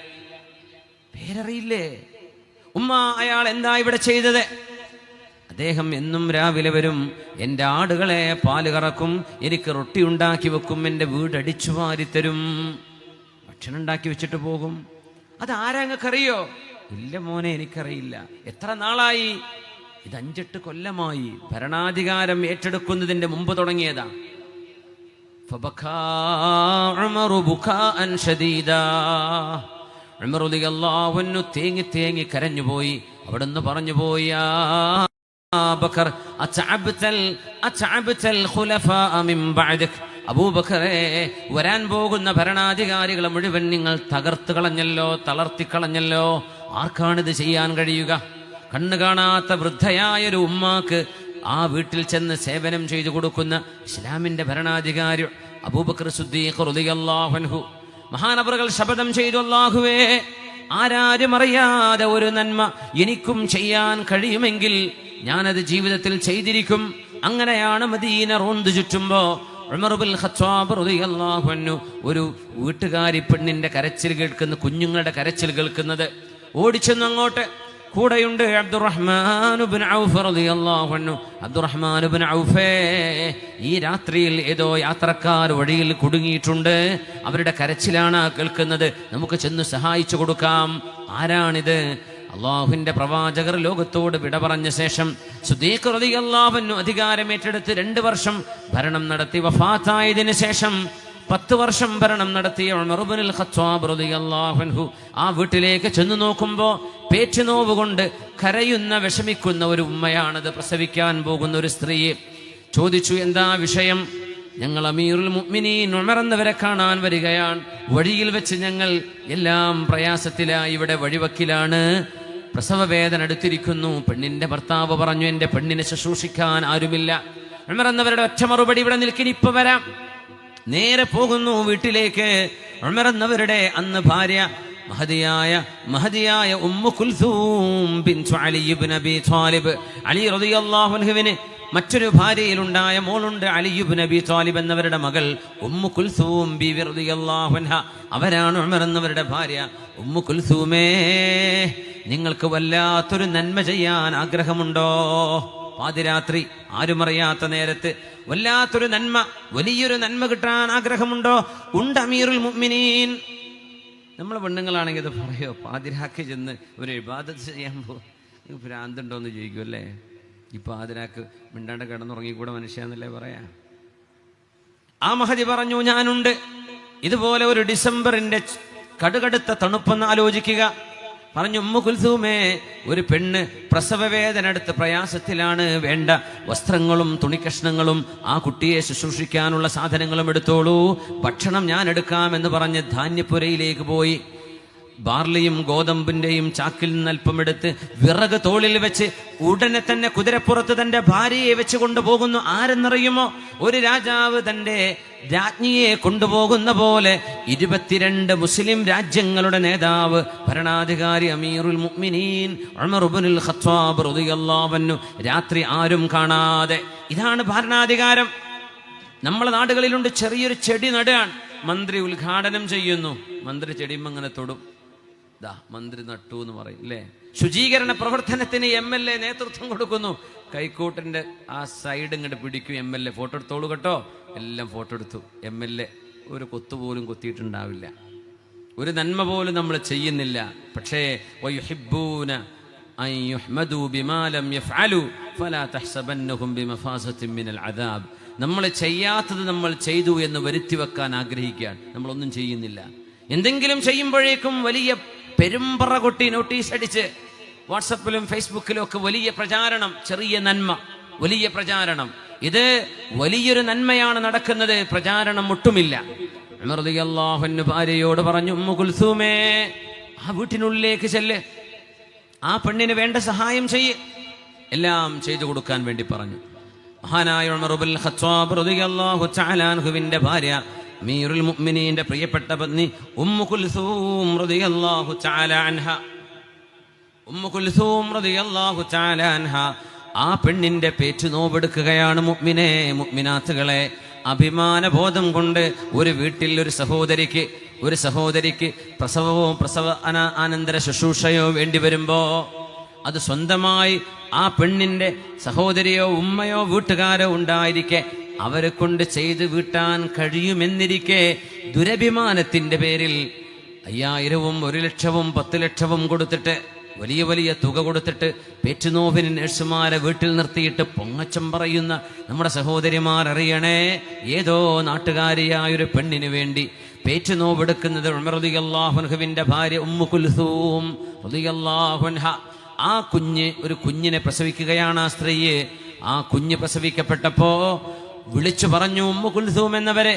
ഉമ്മ, അയാൾ എന്താ ഇവിടെ ചെയ്തത്? അദ്ദേഹം എന്നും രാവിലെ വരും, എൻ്റെ ആടുകളെ പാല് കറക്കും, എനിക്ക് റൊട്ടി ഉണ്ടാക്കി വെക്കും, എൻ്റെ വീട് അടിച്ചു വാരിത്തരും, ഭക്ഷണം ഉണ്ടാക്കി വെച്ചിട്ട് പോകും. അത് ആരാങ്ങക്കറിയോ? ഇല്ല മോനെ, എനിക്കറിയില്ല. എത്ര നാളായി? ഇത് 5-8 കൊല്ലമായി. ഭരണാധികാരം ഏറ്റെടുക്കുന്നതിന്റെ മുമ്പ് തുടങ്ങിയതാ. തേങ്ങി കരഞ്ഞുപോയി. അവിടുന്ന് പറഞ്ഞുപോയി, അബൂബക്കറെ, വരാൻ പോകുന്ന ഭരണാധികാരികളെ മുഴുവൻ നിങ്ങൾ തകർത്ത് കളഞ്ഞല്ലോ, തളർത്തിക്കളഞ്ഞല്ലോ. ആർക്കാണിത് ചെയ്യാൻ കഴിയുക? കണ്ണു കാണാത്ത വൃദ്ധയായൊരു ഉമ്മാക്ക് ആ വീട്ടിൽ ചെന്ന് സേവനം ചെയ്തു കൊടുക്കുന്ന ഇസ്ലാമിന്റെ ഭരണാധികാരി അബൂബക്കർ സിദ്ദീഖ് റളിയല്ലാഹു അൻഹു മഹാനവറുകൾ ശപഥം ചെയ്തു, അല്ലാഹുവേ, ആരാരും അറിയാതെ ഒരു നന്മ എനിക്കും ചെയ്യാൻ കഴിയുമെങ്കിൽ ഞാനത് ജീവിതത്തിൽ ചെയ്തിരിക്കും. അങ്ങനെയാണ് മദീന റോന്ത് ചുറ്റുമ്പോ ഉമർ ഇബ്നുൽ ഖത്താബ് റളിയല്ലാഹു അൻഹു ഒരു വീട്ടുകാരി പെണ്ണിന്റെ കരച്ചിൽ കേൾക്കുന്ന, കുഞ്ഞുങ്ങളുടെ കരച്ചിൽ കേൾക്കുന്നത്. ഓടിച്ചെന്ന് അങ്ങോട്ട്. കൂടെയുണ്ട് അബ്ദുറഹ്മാൻ ഇബ്നു ഔഫ് റളിയല്ലാഹു അൻഹു. അബ്ദുറഹ്മാൻ ഇബ്നു ഔഫേ, ഈ രാത്രിയിൽ ഏതോ യാത്രക്കാർ വഴിയിൽ കുടുങ്ങിയിട്ടുണ്ട്, അവരുടെ കരച്ചിലാണ് കേൾക്കുന്നത്, നമുക്ക് ചെന്ന് സഹായിച്ചു കൊടുക്കാം. ആരാണിത്? അള്ളാഹുവിന്റെ പ്രവാചകർ ലോകത്തോട് വിട പറഞ്ഞ ശേഷം സിദ്ദീഖ് റളിയല്ലാഹു അൻഹു അധികാരമേറ്റെടുത്ത് 2 വർഷം ഭരണം നടത്തി. വഫാത്തായതിനു ശേഷം 10 വർഷം ഭരണം നടത്തിയ ഉമർ ഇബ്നുൽ ഖത്താബ് റളിയല്ലാഹു അൻഹു ആ വീട്ടിലേക്ക് ചെന്ന് നോക്കുമ്പോൾ പേറ്റുനോവ് കൊണ്ട് കരയുന്ന, വിഷമിക്കുന്ന ഒരു ഉമ്മയാണത്. പ്രസവിക്കാൻ പോകുന്ന ഒരു സ്ത്രീയെ ചോദിച്ചു, എന്താ വിഷയം? ഞങ്ങൾ അമീറുൽ മുഅ്മിനീൻ ഉമർ എന്നവരെ കാണാൻ വരികയാണ്. വഴിയിൽ വെച്ച് ഞങ്ങൾ എല്ലാം പ്രയാസത്തിലായി, ഇവിടെ വഴിവക്കിലാണ്, പ്രസവ വേദന എടുത്തിരിക്കുന്നു. പെണ്ണിന്റെ ഭർത്താവ് പറഞ്ഞു, എന്റെ പെണ്ണിനെ ശുശ്രൂഷിക്കാൻ ആരുമില്ല. ഉമർ എന്നവരുടെ ഒറ്റ മറുപടി, ഇവിടെ നിൽക്കിനി, ഇപ്പൊ വരാം. നേരെ പോകുന്നു വീട്ടിലേക്ക്. ഉമർ എന്നവരുടെ അന്ന് ഭാര്യ മഹദിയായ ഉമ്മു കുൽസൂം ബിൻതു അലി ഇബ്നു അബീ ത്വാലിബ്. അലി റളിയല്ലാഹു അൻഹുവിന് മറ്റൊരു ഭാര്യയിലുണ്ടായ മോളുണ്ട്, അലി ഇബ്നു അബീ ത്വാലിബ് എന്നവരുടെ മകൾ ഉമ്മു കുൽസൂം ബീവി റളിയല്ലാഹു അൻഹ. അവരാണ് ഉമർ എന്നവരുടെ ഭാര്യ. ഉമ്മു കുൽസൂമേ, നിങ്ങൾക്ക് വല്ലാത്തൊരു നന്മ ചെയ്യാൻ ആഗ്രഹമുണ്ടോ? പാതിരാത്രി, ആരുമറിയാത്ത നേരത്ത് വല്ലാത്തൊരു നന്മ, വലിയൊരു നന്മ കിട്ടാൻ ആഗ്രഹമുണ്ടോ? ഉണ്ട് അമീറുൽ മുഅ്മിനീൻ. നമ്മൾ പെണ്ണുങ്ങളാണെങ്കിൽ ഇത് പറയോ? പാതിരാക്ക് ചെന്ന് ഒരു ഇബാദത്ത് ചെയ്യാൻ പോകും, ഭ്രാന്തുണ്ടോയെന്ന് ചോദിക്കും അല്ലേ? ഈ പാതിരാക്ക് മിണ്ടാണ്ട് കിടന്നുറങ്ങിക്കൂടെ മനുഷ്യന്നല്ലേ പറയാ. ആ മഹദി പറഞ്ഞു, ഞാനുണ്ട്. ഇതുപോലെ ഒരു ഡിസംബറിന്റെ കടുകടുത്ത തണുപ്പെന്ന് ആലോചിക്കുക. പറഞ്ഞു, ഉമ്മു കുൽസൂമേ, ഒരു പെണ്ണ് പ്രസവ വേദന എടുത്ത് പ്രയാസത്തിലാണ്, വേണ്ട വസ്ത്രങ്ങളും തുണിക്കഷ്ണങ്ങളും ആ കുട്ടിയെ ശുശ്രൂഷിക്കാനുള്ള സാധനങ്ങളും എടുത്തോളൂ, ഭക്ഷണം ഞാൻ എടുക്കാമെന്ന് പറഞ്ഞ് ധാന്യപ്പുരയിലേക്ക് പോയി. ബാർലിയും ഗോതമ്പിന്റെയും ചാക്കിൽ നിന്ന് അല്പം എടുത്ത് വിറക് തോളിൽ വെച്ച് ഉടനെ തന്നെ കുതിരപ്പുറത്ത് തന്റെ ഭാര്യയെ വെച്ച് കൊണ്ടുപോകുന്നു. ആരെന്നറിയുമോ? ഒരു രാജാവ് തന്റെ രാജ്ഞിയെ കൊണ്ടുപോകുന്ന പോലെ 22 മുസ്ലിം രാജ്യങ്ങളുടെ നേതാവ്, ഭരണാധികാരി അമീറുൽ മുഅ്മിനീൻ ഉമർ ഇബ്നുൽ ഖത്താബ് റളിയല്ലാഹു അൻഹു രാത്രി ആരും കാണാതെ. ഇതാണ് ഭരണാധികാരം. നമ്മളെ നാടുകളിലുണ്ട്, ചെറിയൊരു ചെടി നടുകയാണ്, മന്ത്രി ഉദ്ഘാടനം ചെയ്യുന്നു, മന്ത്രി ചെടിയുമ്പോൾ അങ്ങനെ തൊടും, ദാ മന്ത്രി നട്ടു എന്ന് പറയും അല്ലേ? ശുചീകരണ പ്രവർത്തനത്തിന് MLA നേതൃത്വം കൊടുക്കുന്നു, കൈക്കോട്ടിന്റെ ആ സൈഡ് ഇങ്ങോട്ട് പിടിക്കും, MLA ഫോട്ടോ എടുത്തോളൂ കേട്ടോ. എല്ലാം ഫോട്ടോ എടുത്തു. MLA ഒരു കൊത്തുപോലും കൊത്തിയിട്ടുണ്ടാവില്ല, ഒരു നന്മ പോലും നമ്മൾ ചെയ്യുന്നില്ല. പക്ഷേ വയുഹിബ്ബൂന അൻ യുഹ്മദൂ ബിമാ ലം യഫ്അലൂ ഫലാ തഹ്സബന്നഹും ബിമഫാസത്തിൻ മിനൽ അദാബ്. നമ്മൾ ചെയ്യാത്തത് നമ്മൾ ചെയ്തു എന്ന് വരുത്തി വെക്കാൻ ആഗ്രഹിക്കുകയാണ്. നമ്മളൊന്നും ചെയ്യുന്നില്ല. എന്തെങ്കിലും ചെയ്യുമ്പോഴേക്കും വലിയ പെരുമ്പറ കൊട്ടി നോട്ടീസ് അടിച്ച് വാട്സപ്പിലും ഫേസ്ബുക്കിലും ഒക്കെ വലിയ പ്രചാരണം. ചെറിയ നന്മ, വലിയ പ്രചാരണം. ഇത് വലിയൊരു നന്മയാണ് നടക്കുന്നത്, പ്രചാരണം ഒട്ടുമില്ല. ഉമർ റളിയല്ലാഹു അൻഹു ഭാര്യയോട് പറഞ്ഞു, ഉമ്മു കുൽസൂമേ, ആ വീട്ടിനുള്ളിലേക്ക് ചെല്ല്, ആ പെണ്ണിന് വേണ്ട സഹായം ചെയ്യ്, എല്ലാം ചെയ്തു കൊടുക്കാൻ വേണ്ടി പറഞ്ഞു. മഹാനായ ഉമർ ഇബ്നുൽ ഖത്താബ് റളിയല്ലാഹു തആല അൻഹുവിന്റെ ഭാര്യ അമീറുൽ മുഅ്മിനീന്റെ പ്രിയപ്പെട്ട പത്നി ഉമ്മു കുൽസൂം റളിയല്ലാഹു തആല അൻഹ. ഉമ്മു കുൽസൂം റളിയല്ലാഹു തആല അൻഹ ആ പെണ്ണിന്റെ പേറ്റ് നോവെടുക്കുകയാണ്. മുഅ്മിനേ, മുഅ്മിനാത്തുകളെ, അഭിമാനബോധം കൊണ്ട് ഒരു വീട്ടിൽ ഒരു സഹോദരിക്ക് പ്രസവ അനന്തര ശുശ്രൂഷയോ വേണ്ടി വരുമ്പോ അത് സ്വന്തമായി ആ പെണ്ണിന്റെ സഹോദരിയോ ഉമ്മയോ വീട്ടുകാരോ ഉണ്ടായിരിക്കെ അവരെ കൊണ്ട് ചെയ്ത് വീട്ടാൻ കഴിയുമെന്നിരിക്കെ ദുരഭിമാനത്തിന്റെ പേരിൽ 5000-ഉം 1,00,000-ഉം 10,00,000-ഉം കൊടുത്തിട്ട്, വലിയ വലിയ തുക കൊടുത്തിട്ട് പേറ്റുനോവിന് നഴ്സുമാരെ വീട്ടിൽ നിർത്തിയിട്ട് പൊങ്ങച്ചം പറയുന്ന നമ്മുടെ സഹോദരിമാർ അറിയണേ, ഏതോ നാട്ടുകാരിയായൊരു പെണ്ണിന് വേണ്ടി പേറ്റുനോവെടുക്കുന്നത് ഉമർ റളിയല്ലാഹു അൻഹുവിന്റെ ഭാര്യ ഉമ്മു കുൽസൂം റളിയല്ലാഹു അൻഹ. ആ ഒരു കുഞ്ഞിനെ പ്രസവിക്കുകയാണ് ആ സ്ത്രീയെ. ആ കുഞ്ഞ് പ്രസവിക്കപ്പെട്ടപ്പോ വിളിച്ചു പറഞ്ഞു ഉമ്മു കുൽസൂം എന്നവരെ,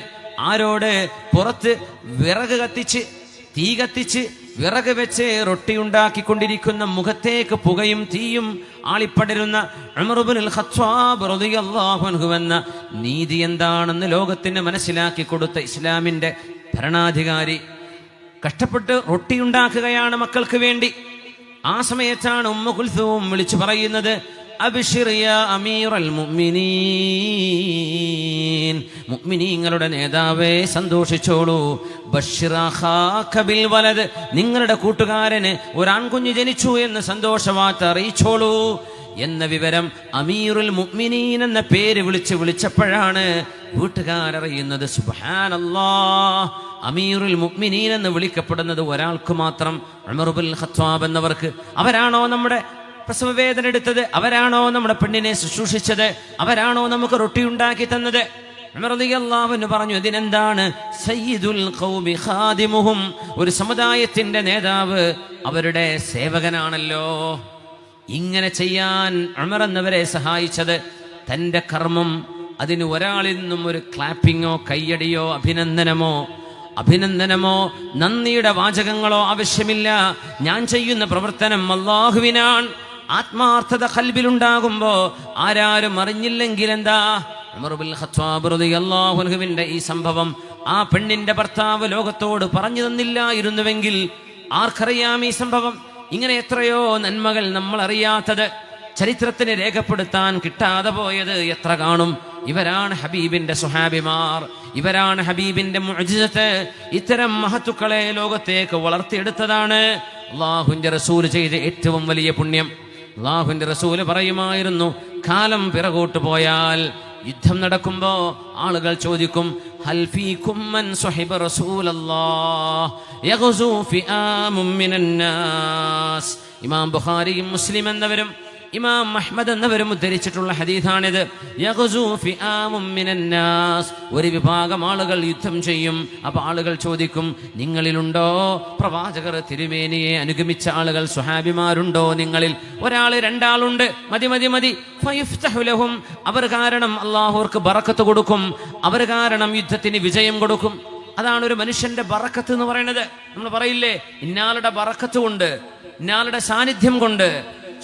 ആരോട്? പുറത്ത് വിറക് കത്തിച്ച് തീ കത്തിച്ച് വിറക് വെച്ച് റൊട്ടി ഉണ്ടാക്കിക്കൊണ്ടിരിക്കുന്ന മുഖത്തേക്ക് പുകയും തീയും ആളിപ്പടരുന്ന ഉമർ ഇബ്നുൽ ഖത്താബ് റളിയല്ലാഹു അൻഹു എന്ന നീതി എന്താണെന്ന് ലോകത്തിന് മനസ്സിലാക്കി കൊടുത്ത ഇസ്ലാമിന്റെ ഭരണാധികാരി കഷ്ടപ്പെട്ട് റൊട്ടി ഉണ്ടാക്കുകയാണ് മക്കൾക്ക് വേണ്ടി. ആ സമയത്താണ് ഉമ്മു കുൽസൂം വിളിച്ചു പറയുന്നത്, അബ്ശിർ യാ അമീറൽ മുഅ്മിനീൻ, മുഅ്മിനീങ്ങളുടെ നേതാവേ സന്തോഷിച്ചോളൂ. ബശ്ശിർ അഖാക ബിൽ വലദ്, നിങ്ങളുടെ കൂട്ടുകാരന് ഒരു ആൺകുഞ്ഞ് ജനിച്ചു എന്ന് സന്തോഷവാർത്ത അറിയിച്ചോളൂ എന്ന വിവരം അമീറുൽ മുഅ്മിനീൻ എന്ന പേര് വിളിച്ചപ്പോഴാണ് വീട്ടുകാരറിയുന്നത്. സുബ്ഹാനല്ലാഹ്, അമീറുൽ മുഅ്മിനീൻ എന്ന് വിളിക്കപ്പെടുന്നത് ഒരാൾക്ക് മാത്രം, ഉമർ ഇബ്നുൽ ഖത്താബ് എന്നവർക്ക്. അവരാണോ നമ്മുടെ പ്രസവവേദന എടുത്തത്? അവരാണോ നമ്മുടെ പെണ്ണിനെ ശുശ്രൂഷിച്ചത്? അവരാണോ നമുക്ക് റൊട്ടി ഉണ്ടാക്കി തന്നത്? ഉമർ റളിയല്ലാഹു അൻഹു പറഞ്ഞു, ഇതിനെന്താണ്? സയ്യിദുൽ ഖൗമി ഖാദിമുഹും, ഒരു സമുദായത്തിന്റെ നേതാവ് അവരുടെ സേവകനാണല്ലോ. ഇങ്ങനെ ചെയ്യാൻ ഉമർ എന്നവരെ സഹായിച്ചത് തന്റെ കർമ്മം, അതിന് ഒരാളിൽ നിന്നും ഒരു ക്ലാപ്പിങ്ങോ കയ്യടിയോ അഭിനന്ദനമോ നന്ദിയുടെ വാചകങ്ങളോ ആവശ്യമില്ല. ഞാൻ ചെയ്യുന്ന പ്രവർത്തനം അല്ലാഹുവിനാണ്. ആത്മാർത്ഥത ഖൽബിലുണ്ടാകുമ്പോ ആരാരും അറിഞ്ഞില്ലെങ്കിൽ എന്താ? ഉമർ ഇബ്നുൽ ഖത്താബ് റളിയല്ലാഹു അൻഹുവിന്റെ ഈ സംഭവം ആ പെണ്ണിന്റെ ഭർത്താവ് ലോകത്തോട് പറഞ്ഞു തന്നില്ലായിരുന്നുവെങ്കിൽ ആർക്കറിയാം ഈ സംഭവം? ഇങ്ങനെ എത്രയോ നന്മകൾ നമ്മൾ അറിയാത്തത്, ചരിത്രത്തിന് രേഖപ്പെടുത്താൻ കിട്ടാതെ പോയത് എത്ര കാണും. ഇവരാണ് ഹബീബിന്റെ സ്വഹാബിമാർ, ഇവരാണ് ഹബീബിന്റെ മുഅ്ജിസത്ത്. ഇത്തരം മഹത്തുക്കളെ ലോകത്തേക്ക് വളർത്തിയെടുത്തതാണ് അല്ലാഹുവിന്റെ റസൂൽ ചെയ്ത ഏറ്റവും വലിയ പുണ്യം. അല്ലാഹുവിന്റെ റസൂൽ പറയുമായിരുന്നു, കാലം പിറകോട്ട് പോയാൽ യുദ്ധം നടക്കുമ്പോ ആളുകൾ ചോദിക്കും, ഹൽ ഫീകും മൻ സ്വഹിബ റസൂലല്ലാഹ് യഗ്സു ഫിആമും മിനൻ നാസ്. ഇമാം ബുഖാരിയും മുസ്ലിം എന്നവരും ഇമാം അഹ്മദ് എന്നവരും ഉദ്ധരിച്ചിട്ടുള്ള ഹദീഥാണിത്. യഗ്സു ഫിആമും മിനൻ നാസ്, ഒരു വിഭാഗം ആളുകൾ യുദ്ധം ചെയ്യും. അപ്പോൾ ആളുകൾ ചോദിക്കും, നിങ്ങളിലുണ്ടോ പ്രവാചകർ തിരുമേനിയെ അനുഗമിച്ച ആളുകൾ, സ്വഹാബിമാരുണ്ടോ നിങ്ങളിൽ? ഒരാൾ രണ്ടാളുണ്ട്, മതി. ഫയഫ്തഹു ലഹും, അവർ കാരണം അല്ലാഹുവർക്ക് ബറക്കത്ത് കൊടുക്കും, അവർ കാരണം യുദ്ധത്തിന് വിജയം കൊടുക്കും. അതാണ് ഒരു മനുഷ്യന്റെ ബറക്കത്ത് എന്ന് പറയുന്നത്. നമ്മൾ പറയില്ലേ, ഇന്നാളുടെ ബറക്കത്ത് കൊണ്ട്, ഇന്നാളുടെ സാന്നിധ്യം കൊണ്ട്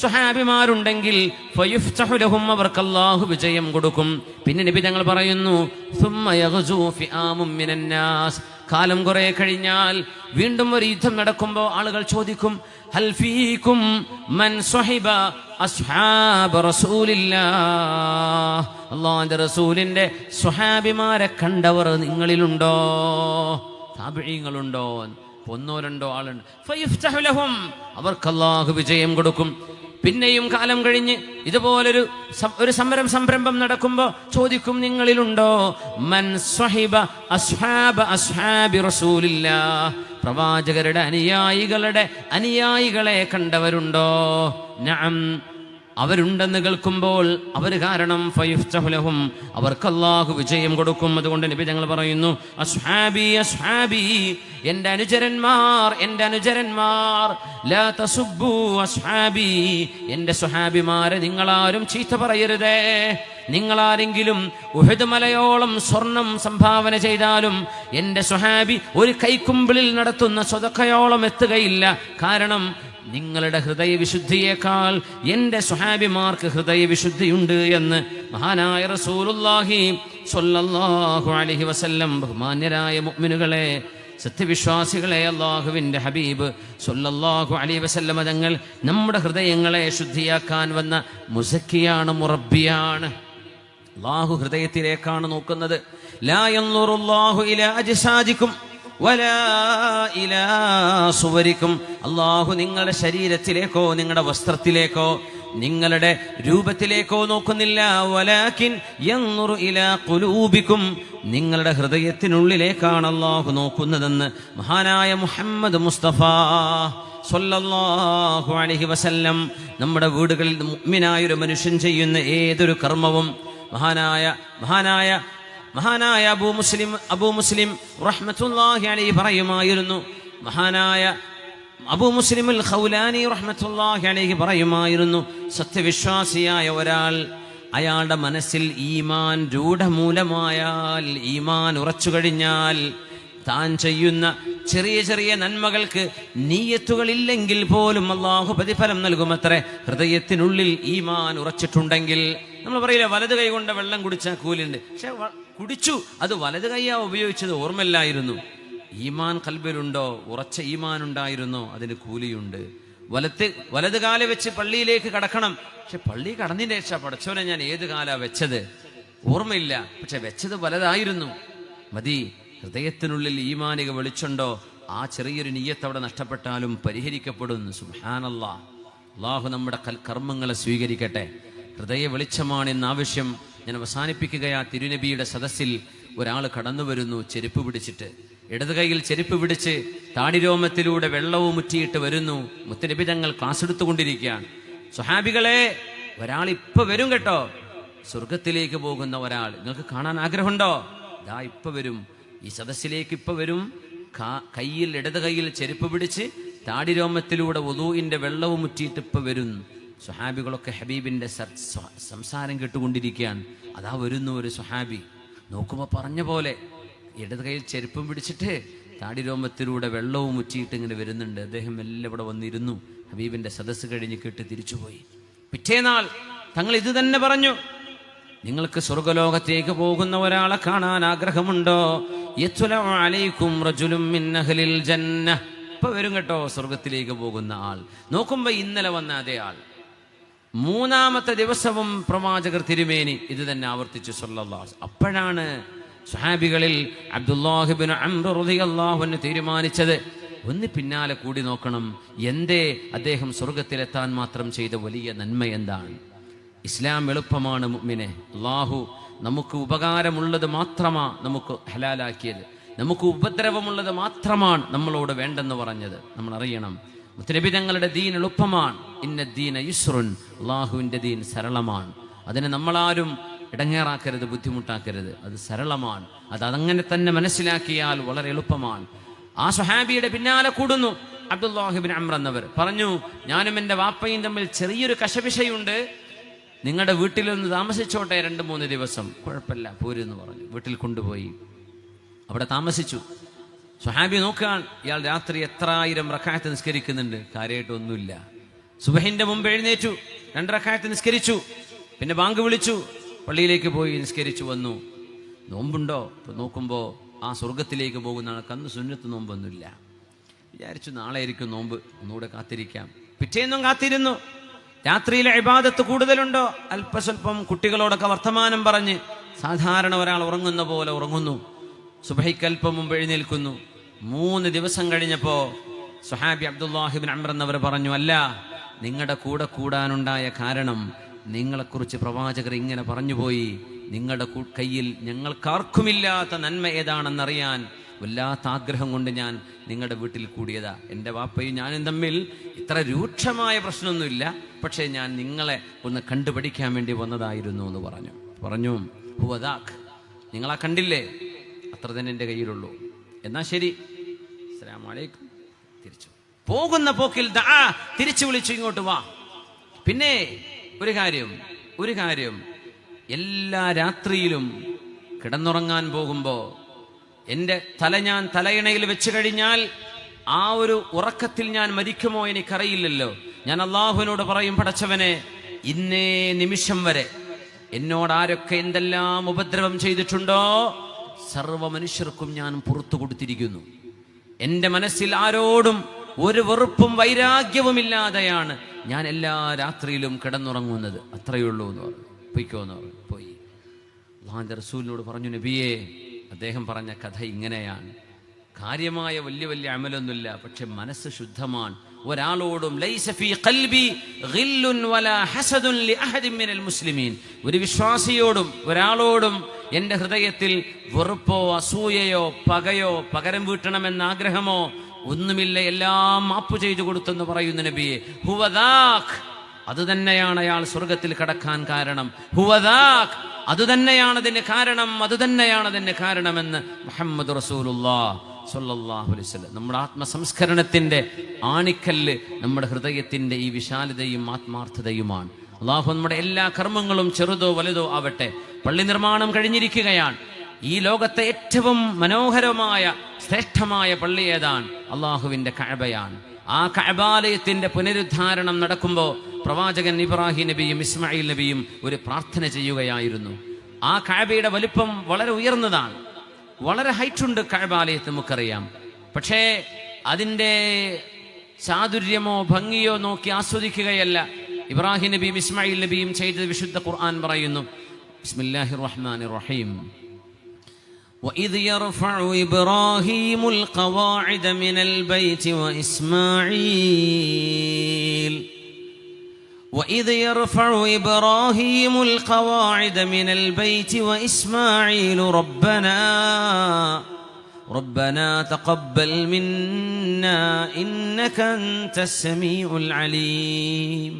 സ്വഹാബിമാരുണ്ടെങ്കിൽ ഫയഫ്തഹു ലഹും, അവർക്ക് അല്ലാഹു വിജയം കൊടുക്കും. പിന്നെ നബി തങ്ങൾ പറയുന്നു, സുമ്മ യഗ്സു ഫിആമും മിനൻ നാസ്, കാലം കുറെ കഴിഞ്ഞാൽ വീണ്ടും ഒരു യുദ്ധം നടക്കുമ്പോൾ ആളുകൾ ചോദിക്കും, ഹൽ ഫീകും മൻ സ്വഹിബ അസ്ഹാബ റസൂലില്ലാഹ്, അല്ലാഹുവിന്റെ റസൂലിന്റെ സ്വഹാബിമാരെ കണ്ടവർ നിങ്ങളിലുണ്ടോ? താബിഈങ്ങളുണ്ടോ? ഒന്നോ രണ്ടോ ആളുണ്ട്. ഫയഫ്തഹു ലഹും, അവർക്ക് അല്ലാഹു വിജയം കൊടുക്കും. പിന്നെയും കാലം കഴിഞ്ഞ് ഇതുപോലൊരു സംരംഭം നടക്കുമ്പോൾ ചോദിക്കും, നിങ്ങളിലുണ്ടോ മൻ സ്വഹിബ അസ്ഹാബി റസൂലില്ലാഹ്, പ്രവാചകരുടെ അനുയായികളെ കണ്ടവരുണ്ടോ? നഅം, അവരുണ്ടെന്ന് കേൾക്കുമ്പോൾ അവർ കാരണം ഫയഫ്തഹു ലഹും, അവർക്ക് അല്ലാഹു വിജയം കൊടുക്കും. അതുകൊണ്ട് നബി തങ്ങൾ പറയുന്നു, അസ്ഹാബി എൻ്റെ അനുചരന്മാർ ലാ തസുബ്ബു അസ്ഹാബി, എൻ്റെ സ്വഹാബിമാരെ നിങ്ങളാരും ചീത്ത പറയരുതേ. നിങ്ങളാരെങ്കിലും ഉഹദ് മലയോളം സ്വർണം സംഭാവന ചെയ്താലും എൻ്റെ സ്വഹാബി ഒരു കൈക്കുമ്പിളിൽ നടത്തുന്ന സ്വതക്കയോളം എത്തുകയില്ല. കാരണം നിങ്ങളുടെ ഹൃദയവിശുദ്ധിയേക്കാൾ എൻ്റെ സ്വഹാബിമാർക്ക് ഹൃദയവിശുദ്ധിയുണ്ട് എന്ന് മഹാനായ റസൂലുള്ളാഹി സ്വല്ലല്ലാഹു അലൈഹി വസല്ലം. ബഹുമാന്യരായ മുഅ്മിനുകളെ, സത്യവിശ്വാസികളെ, അല്ലാഹുവിൻ്റെ ഹബീബ് സ്വല്ലല്ലാഹു അലൈഹി വസല്ലം തങ്ങൾ നമ്മുടെ ഹൃദയങ്ങളെ ശുദ്ധിയാക്കാൻ വന്ന മുസക്കിയാണ്, മുറബ്ബിയാണ്. അല്ലാഹു ഹൃദയത്തിലേക്കാണ് നോക്കുന്നത്. ലാ യൻളുറുല്ലാഹു ഇലാ അജ്സാദികും വലാ ഇലാ സുവരിക്കും, അല്ലാഹു നിങ്ങളുടെ ശരീരത്തിലേക്കോ നിങ്ങളുടെ വസ്ത്രത്തിലേക്കോ നിങ്ങളുടെ രൂപത്തിലേക്കോ നോക്കുന്നില്ല. വലാകിൻ യൻളുറു ഇലാ ഖുലൂബിക്കും, നിങ്ങളുടെ ഹൃദയത്തിനുള്ളിലേക്കാണ് അല്ലാഹു നോക്കുന്നതെന്ന് മഹാനായ മുഹമ്മദ് മുസ്തഫ സ്വല്ലല്ലാഹു അലൈഹി വസല്ലം. നമ്മുടെ വീടുകളിൽ മുഅ്മിനായ ഒരു മനുഷ്യൻ ചെയ്യുന്ന ഏതൊരു കർമ്മവും മഹാനായ അബൂ മുസ്ലിം റഹ്മത്തുള്ളാഹി അലൈഹി പറയുമായിരുന്നു, മഹാനായ അബൂ മുസ്ലിം അൽ ഖൗലാനി റഹ്മത്തുള്ളാഹി അലൈഹി പറയുമായിരുന്നു, സത്യവിശ്വാസിയായ ഒരാൾ, അയാളുടെ മനസ്സിൽ ഈമാൻ രൂഢമൂലമായാൽ, ഈമാൻ ഉറച്ചു കഴിഞ്ഞാൽ, താൻ ചെയ്യുന്ന ചെറിയ ചെറിയ നന്മകൾക്ക് നീയത്തുകളില്ലെങ്കിൽ പോലും അള്ളാഹു പ്രതിഫലം നൽകുമത്രേ. ഹൃദയത്തിനുള്ളിൽ ഈമാൻ ഉറച്ചിട്ടുണ്ടെങ്കിൽ. നമ്മൾ പറയില്ല വലത് കൈ കൊണ്ട് വെള്ളം കുടിച്ചാൽ കൂലിയുണ്ട്. പക്ഷെ കുടിച്ചു, അത് വലത് കൈയാ ഉപയോഗിച്ചത്, ഓർമ്മയില്ലായിരുന്നു. ഈമാൻ കൽബിലുണ്ടോ, ഉറച്ച ഈമാൻ ഉണ്ടായിരുന്നോ, അതിന് കൂലിയുണ്ട്. വലത് കാല വെച്ച് പള്ളിയിലേക്ക് കടക്കണം. പക്ഷെ പള്ളി കടന്നതിന് ശേഷം പടച്ചോനെ ഞാൻ ഏത് കാലാ വെച്ചത് ഓർമ്മയില്ല, പക്ഷെ വെച്ചത് വലതായിരുന്നു. മതി. ഹൃദയത്തിനുള്ളിൽ ഈമാനിക വെളിച്ചുണ്ടോ, ആ ചെറിയൊരു നിയ്യത്ത് അവിടെ നഷ്ടപ്പെട്ടാലും പരിഹരിക്കപ്പെടുന്നു. സുബ്ഹാനല്ലാഹ്. അല്ലാഹു നമ്മുടെ കർമ്മങ്ങളെ സ്വീകരിക്കട്ടെ. ഹൃദയ വെളിച്ചമാണ് എന്നാവശ്യം. ഞാൻ അവസാനിപ്പിക്കുകയാ. തിരുനബിയുടെ സദസ്സിൽ ഒരാൾ കടന്നു വരുന്നു ചെരുപ്പ് പിടിച്ചിട്ട്. ഇടത് കൈയിൽ ചെരുപ്പ് പിടിച്ച് താടിരോമത്തിലൂടെ വെള്ളവും മുറ്റിയിട്ട് വരുന്നു. മുത്തുനബി തങ്ങൾ ക്ലാസ് എടുത്തുകൊണ്ടിരിക്കുകയാണ്. സ്വഹാബികളെ, ഒരാൾ ഇപ്പൊ വരും കേട്ടോ, സ്വർഗത്തിലേക്ക് പോകുന്ന ഒരാൾ. നിങ്ങൾക്ക് കാണാൻ ആഗ്രഹമുണ്ടോ? ദാ ഇപ്പൊ വരും, ഈ സദസ്സിലേക്ക് ഇപ്പൊ വരും. കയ്യിൽ ഇടത് കൈയിൽ ചെരുപ്പ് പിടിച്ച് താടിരോമത്തിലൂടെ വുദൂഇന്റെ വെള്ളവും മുറ്റിയിട്ട് ഇപ്പൊ വരും. സ്വഹാബികളൊക്കെ ഹബീബിന്റെ സംസാരം കേട്ടുകൊണ്ടിരിക്കുകയാണ്. അതാ വരുന്നു ഒരു സ്വഹാബി. നോക്കുമ്പോൾ പറഞ്ഞ പോലെ ഇടത് കയ്യിൽ ചെരുപ്പും പിടിച്ചിട്ട് താടിരോമത്തിലൂടെ വെള്ളവും മുറ്റിയിട്ട് ഇങ്ങനെ വരുന്നുണ്ട്. അദ്ദേഹം എല്ലാം ഇവിടെ വന്നിരുന്നു. ഹബീബിന്റെ സദസ്സ് കഴിഞ്ഞ് കേട്ട് തിരിച്ചുപോയി. പിറ്റേനാൾ തങ്ങൾ ഇത് തന്നെ പറഞ്ഞു, നിങ്ങൾക്ക് സ്വർഗലോകത്തേക്ക് പോകുന്ന ഒരാളെ കാണാൻ ആഗ്രഹമുണ്ടോ? ഇപ്പൊ വരും കേട്ടോ സ്വർഗത്തിലേക്ക് പോകുന്ന ആൾ. നോക്കുമ്പോ ഇന്നലെ വന്ന അതേ ആൾ. മൂന്നാമത്തെ ദിവസവും പ്രവാചകർ തിരുമേനി ഇത് തന്നെ ആവർത്തിച്ചു സല്ലല്ലാഹു അലൈഹി വസല്ലം. അപ്പോഴാണ് സ്വഹാബികളിൽ അബ്ദുല്ലാഹ് ഇബ്നു അംർ റളിയല്ലാഹു അൻഹു തീരുമാനിച്ചത്, ഒന്ന് പിന്നാലെ കൂടി നോക്കണം. എന്തേ അദ്ദേഹം സ്വർഗത്തിലെത്താൻ മാത്രം ചെയ്ത വലിയ നന്മ എന്താണ്? ഇസ്ലാം എളുപ്പമാണ് മുഅ്മിനെ. അല്ലാഹു നമുക്ക് ഉപകാരമുള്ളത് മാത്രമാ നമുക്ക് ഹലാലാക്കിയത്, നമുക്ക് ഉപദ്രവമുള്ളത് മാത്രമാണ് നമ്മളോട് വേണ്ടെന്ന് പറഞ്ഞത്. നമ്മൾ അറിയണം, മുത്തനബി തങ്ങളുടെ ദീൻ എളുപ്പമാണ്. ഇന്നദ്ദീന യുസ്റുൻ, അള്ളാഹുവിൻ്റെ ദീൻ സരളമാണ്. അതിനെ നമ്മളാരും ഇടങ്ങേറാക്കരുത്, ബുദ്ധിമുട്ടാക്കരുത്. അത് സരളമാണ്. അതങ്ങനെ തന്നെ മനസ്സിലാക്കിയാൽ വളരെ എളുപ്പമാണ്. ആ സ്വഹാബിയുടെ പിന്നാലെ കൂടുന്നു അബ്ദുല്ലാഹ് ഇബ്നു അംർ എന്നവർ. പറഞ്ഞു, ഞാനും എൻ്റെ വാപ്പയും തമ്മിൽ ചെറിയൊരു കശപിശയുണ്ട്, നിങ്ങളുടെ വീട്ടിലൊന്ന് താമസിച്ചോട്ടെ 2-3 ദിവസം. കുഴപ്പമില്ല, പോരെന്ന് പറഞ്ഞു. വീട്ടിൽ കൊണ്ടുപോയി അവിടെ താമസിച്ചു. സ്വഹാബി നോക്കാൻ, ഇയാൾ രാത്രി എത്രായിരം റക്അത്ത് നിസ്കരിക്കുന്നുണ്ട്. കാര്യമായിട്ടൊന്നുമില്ല. സുബഹിന്റെ മുമ്പ് എഴുന്നേറ്റു, 2 റക്അത്ത് നിസ്കരിച്ചു. പിന്നെ ബാങ്ക് വിളിച്ചു, പള്ളിയിലേക്ക് പോയി നിസ്കരിച്ചു വന്നു. നോമ്പുണ്ടോ? നോക്കുമ്പോൾ ആ സ്വർഗത്തിലേക്ക് പോകുന്ന ആൾക്ക് അന്ന് സുന്നത്ത് നോമ്പൊന്നുമില്ല. വിചാരിച്ചു നാളെ ആയിരിക്കും നോമ്പ്, ഒന്നുകൂടെ കാത്തിരിക്കാം. പിറ്റേന്നും കാത്തിരുന്നു. രാത്രിയിലെ ഇബാദത്ത് കൂടുതലുണ്ടോ? അല്പസ്വല്പം കുട്ടികളോടൊക്കെ വർത്തമാനം പറഞ്ഞ് സാധാരണ ഒരാൾ ഉറങ്ങുന്ന പോലെ ഉറങ്ങുന്നു. സുബഹിക്ക് അല്പം മുമ്പ് എഴുന്നേൽക്കുന്നു. 3 ദിവസം കഴിഞ്ഞപ്പോൾ സ്വഹാബി അബ്ദുല്ലാഹ് ഇബ്നു അംർ എന്നവർ പറഞ്ഞു, അല്ല, നിങ്ങളുടെ കൂടെ കൂടാനുണ്ടായ കാരണം നിങ്ങളെക്കുറിച്ച് പ്രവാചകർ ഇങ്ങനെ പറഞ്ഞുപോയി. നിങ്ങളുടെ കയ്യിൽ ഞങ്ങൾക്കാർക്കുമില്ലാത്ത നന്മ ഏതാണെന്നറിയാൻ വല്ലാത്ത ആഗ്രഹം കൊണ്ട് ഞാൻ നിങ്ങളുടെ വീട്ടിൽ കൂടിയതാ. എൻ്റെ വാപ്പയും ഞാനും തമ്മിൽ ഇത്ര രൂക്ഷമായ പ്രശ്നമൊന്നുമില്ല, പക്ഷേ ഞാൻ നിങ്ങളെ ഒന്ന് കണ്ടുപഠിക്കാൻ വേണ്ടി വന്നതായിരുന്നു എന്ന് പറഞ്ഞു. ഹുവദാഖ്, നിങ്ങളാ കണ്ടില്ലേ, അത്ര തന്നെ എൻ്റെ കയ്യിലുള്ളൂ. എന്നാ ശരി, അസ്സലാമു അലൈക്കും. തിരിച്ചു പോകുന്ന പോക്കിൽ തിരിച്ചു വിളിച്ചു, ഇങ്ങോട്ട് വാ. പിന്നെ ഒരു കാര്യം, എല്ലാ രാത്രിയിലും കിടന്നുറങ്ങാൻ പോകുമ്പോൾ എൻ്റെ ഞാൻ തലയിണയിൽ വെച്ച് കഴിഞ്ഞാൽ ആ ഒരു ഉറക്കത്തിൽ ഞാൻ മരിക്കുമോ എനിക്കറിയില്ലല്ലോ. ഞാൻ അള്ളാഹുവിനോട് പറയും, പടച്ചവനെ, ഇന്നേ നിമിഷം വരെ എന്നോട് ആരൊക്കെ എന്തെല്ലാം ഉപദ്രവം ചെയ്തിട്ടുണ്ടോ സർവ്വ മനുഷ്യർക്കും ഞാൻ പുറത്തു കൊടുത്തിരിക്കുന്നു. എൻ്റെ മനസ്സിൽ ആരോടും ഒരു വെറുപ്പും വൈരാഗ്യവുമില്ലാതെയാണ് ഞാൻ എല്ലാ രാത്രിയിലും കിടന്നുറങ്ങുന്നത്. അത്രയുള്ളൂ എന്ന് പറഞ്ഞു. പൊയ്ക്കോന്ന് പറഞ്ഞു. പോയി അല്ലാഹുവിൻ്റെ റസൂലിനോട് പറഞ്ഞു, നബിയേ, അദ്ദേഹം പറഞ്ഞ കഥ ഇങ്ങനെയാണ്. കാര്യമായ വലിയ അമലൊന്നുമില്ല, പക്ഷെ മനസ്സ് ശുദ്ധമാണ്. ഒരാളോടും ലൈസ ഫീ ഖൽബി ഗില്ലുൻ വലാ ഹസദുൻ ലിഅഹദിൻ മിനൽ മുസ്ലിമീൻ, ഒരു വിശ്വാസിയോടും ഒരാളോടും എൻ്റെ ഹൃദയത്തിൽ വെറുപ്പോ അസൂയയോ പകയോ പകരം വീട്ടണമെന്ന ആഗ്രഹമോ ഒന്നുമില്ല. എല്ലാം മാപ്പ് ചെയ്തു കൊടുത്തെന്ന് പറയുന്ന നബിയെ. ഹുവദാഖ്, അത് തന്നെയാണ് അയാൾ സ്വർഗത്തിൽ കടക്കാൻ കാരണം. ഹുവദാഖ്, അത് തന്നെയാണ് അതിന് കാരണമെന്ന് മുഹമ്മദ് റസൂലുള്ളാഹി സ്വല്ലല്ലാഹു അലൈഹി വസല്ലം. നമ്മുടെ ആത്മസംസ്കരണത്തിന്റെ ആണിക്കല്ല് നമ്മുടെ ഹൃദയത്തിന്റെ ഈ വിശാലതയും ആത്മാർത്ഥതയുമാണ്. അള്ളാഹു നമ്മുടെ എല്ലാ കർമ്മങ്ങളും ചെറുതോ വലുതോ ആവട്ടെ. പള്ളി നിർമ്മാണം കഴിഞ്ഞിരിക്കുകയാണ്. ഈ ലോകത്തെ ഏറ്റവും മനോഹരമായ ശ്രേഷ്ഠമായ പള്ളി ഏതാണ്? അള്ളാഹുവിന്റെ കഅബയാണ്. ആ കഅബാലയത്തിന്റെ പുനരുദ്ധാരണം നടക്കുമ്പോൾ പ്രവാചകൻ ഇബ്രാഹിം നബിയും ഇസ്മായിൽ നബിയും ഒരു പ്രാർത്ഥന ചെയ്യുകയായിരുന്നു. ആ കഅബയുടെ വലിപ്പം വളരെ ഉയർന്നതാണ്, വളരെ ഹൈറ്റുണ്ട് കഅബാലയത്ത് നമുക്കറിയാം. പക്ഷേ അതിൻ്റെ ചാതുര്യമോ ഭംഗിയോ നോക്കി ആസ്വദിക്കുകയല്ല ഇബ്രാഹിം നബിയും ഇസ്മായിൽ നബിയും ചെയ്തത്. വിശുദ്ധ ഖുർആൻ പറയുന്നു, ബിസ്മില്ലാഹിർ റഹ്മാനിർ റഹീം, وَإِذْ يَرْفَعُ إِبْرَاهِيمُ الْقَوَاعِدَ مِنَ الْبَيْتِ وَإِسْمَاعِيلُ وَإِذْ يَرْفَعُ إِبْرَاهِيمُ الْقَوَاعِدَ مِنَ الْبَيْتِ وَإِسْمَاعِيلُ رَبَّنَا تَقَبَّلْ مِنَّا إِنَّكَ أَنْتَ السَّمِيعُ الْعَلِيمُ.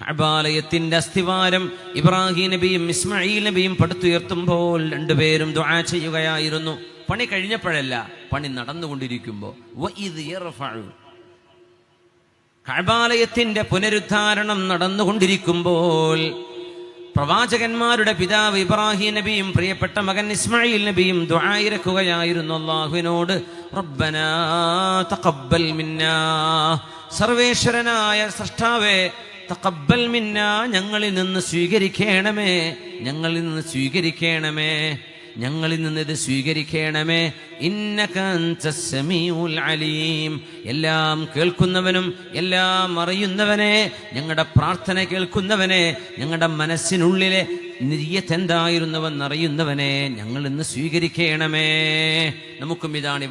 കഅബാലയത്തിന്റെ അസ്ഥിവാരം ഇബ്രാഹിം നബിയും ഇസ്മായിൽ നബിയും പടുത്തുയർത്തുമ്പോൾ രണ്ടുപേരും ദുആ ചെയ്യുകയായിരുന്നു. പണി കഴിഞ്ഞപ്പോഴല്ല, പണി നടന്നുകൊണ്ടിരിക്കുമ്പോൾ. കഅബാലയത്തിന്റെ പുനരുദ്ധാരണം നടന്നുകൊണ്ടിരിക്കുമ്പോൾ പ്രവാചകന്മാരുടെ പിതാവ് ഇബ്രാഹിം നബിയും പ്രിയപ്പെട്ട മകൻ ഇസ്മായിൽ നബിയും ദുആ ഇറക്കുകയായിരുന്നു അല്ലാഹുവിനോട്. റബ്ബനാ തഖബ്ബൽ മിന്നാ, സർവേശ്വരനായ സൃഷ്ടാവേ, തഖബ്ബൽ മിന്നാ, ഞങ്ങളിൽ നിന്ന് സ്വീകരിക്കണമേ, ഞങ്ങളിൽ നിന്ന് സ്വീകരിക്കണമേ, ഞങ്ങളിൽ നിന്ന് ഇത് സ്വീകരിക്കണമേ. ഇന്നക അൻതസ് സമീഉൽ അലീം, എല്ലാം കേൾക്കുന്നവനും എല്ലാം അറിയുന്നവനെ, ഞങ്ങളുടെ പ്രാർത്ഥന കേൾക്കുന്നവനെ, ഞങ്ങളുടെ മനസ്സിനുള്ളിലെ നിയ്യത്ത് എന്തായിരുന്നുവെന്നറിയുന്നവനെ ഞങ്ങൾ ഇന്ന് സ്വീകരിക്കണമേ. നമുക്കും ഇതാണ്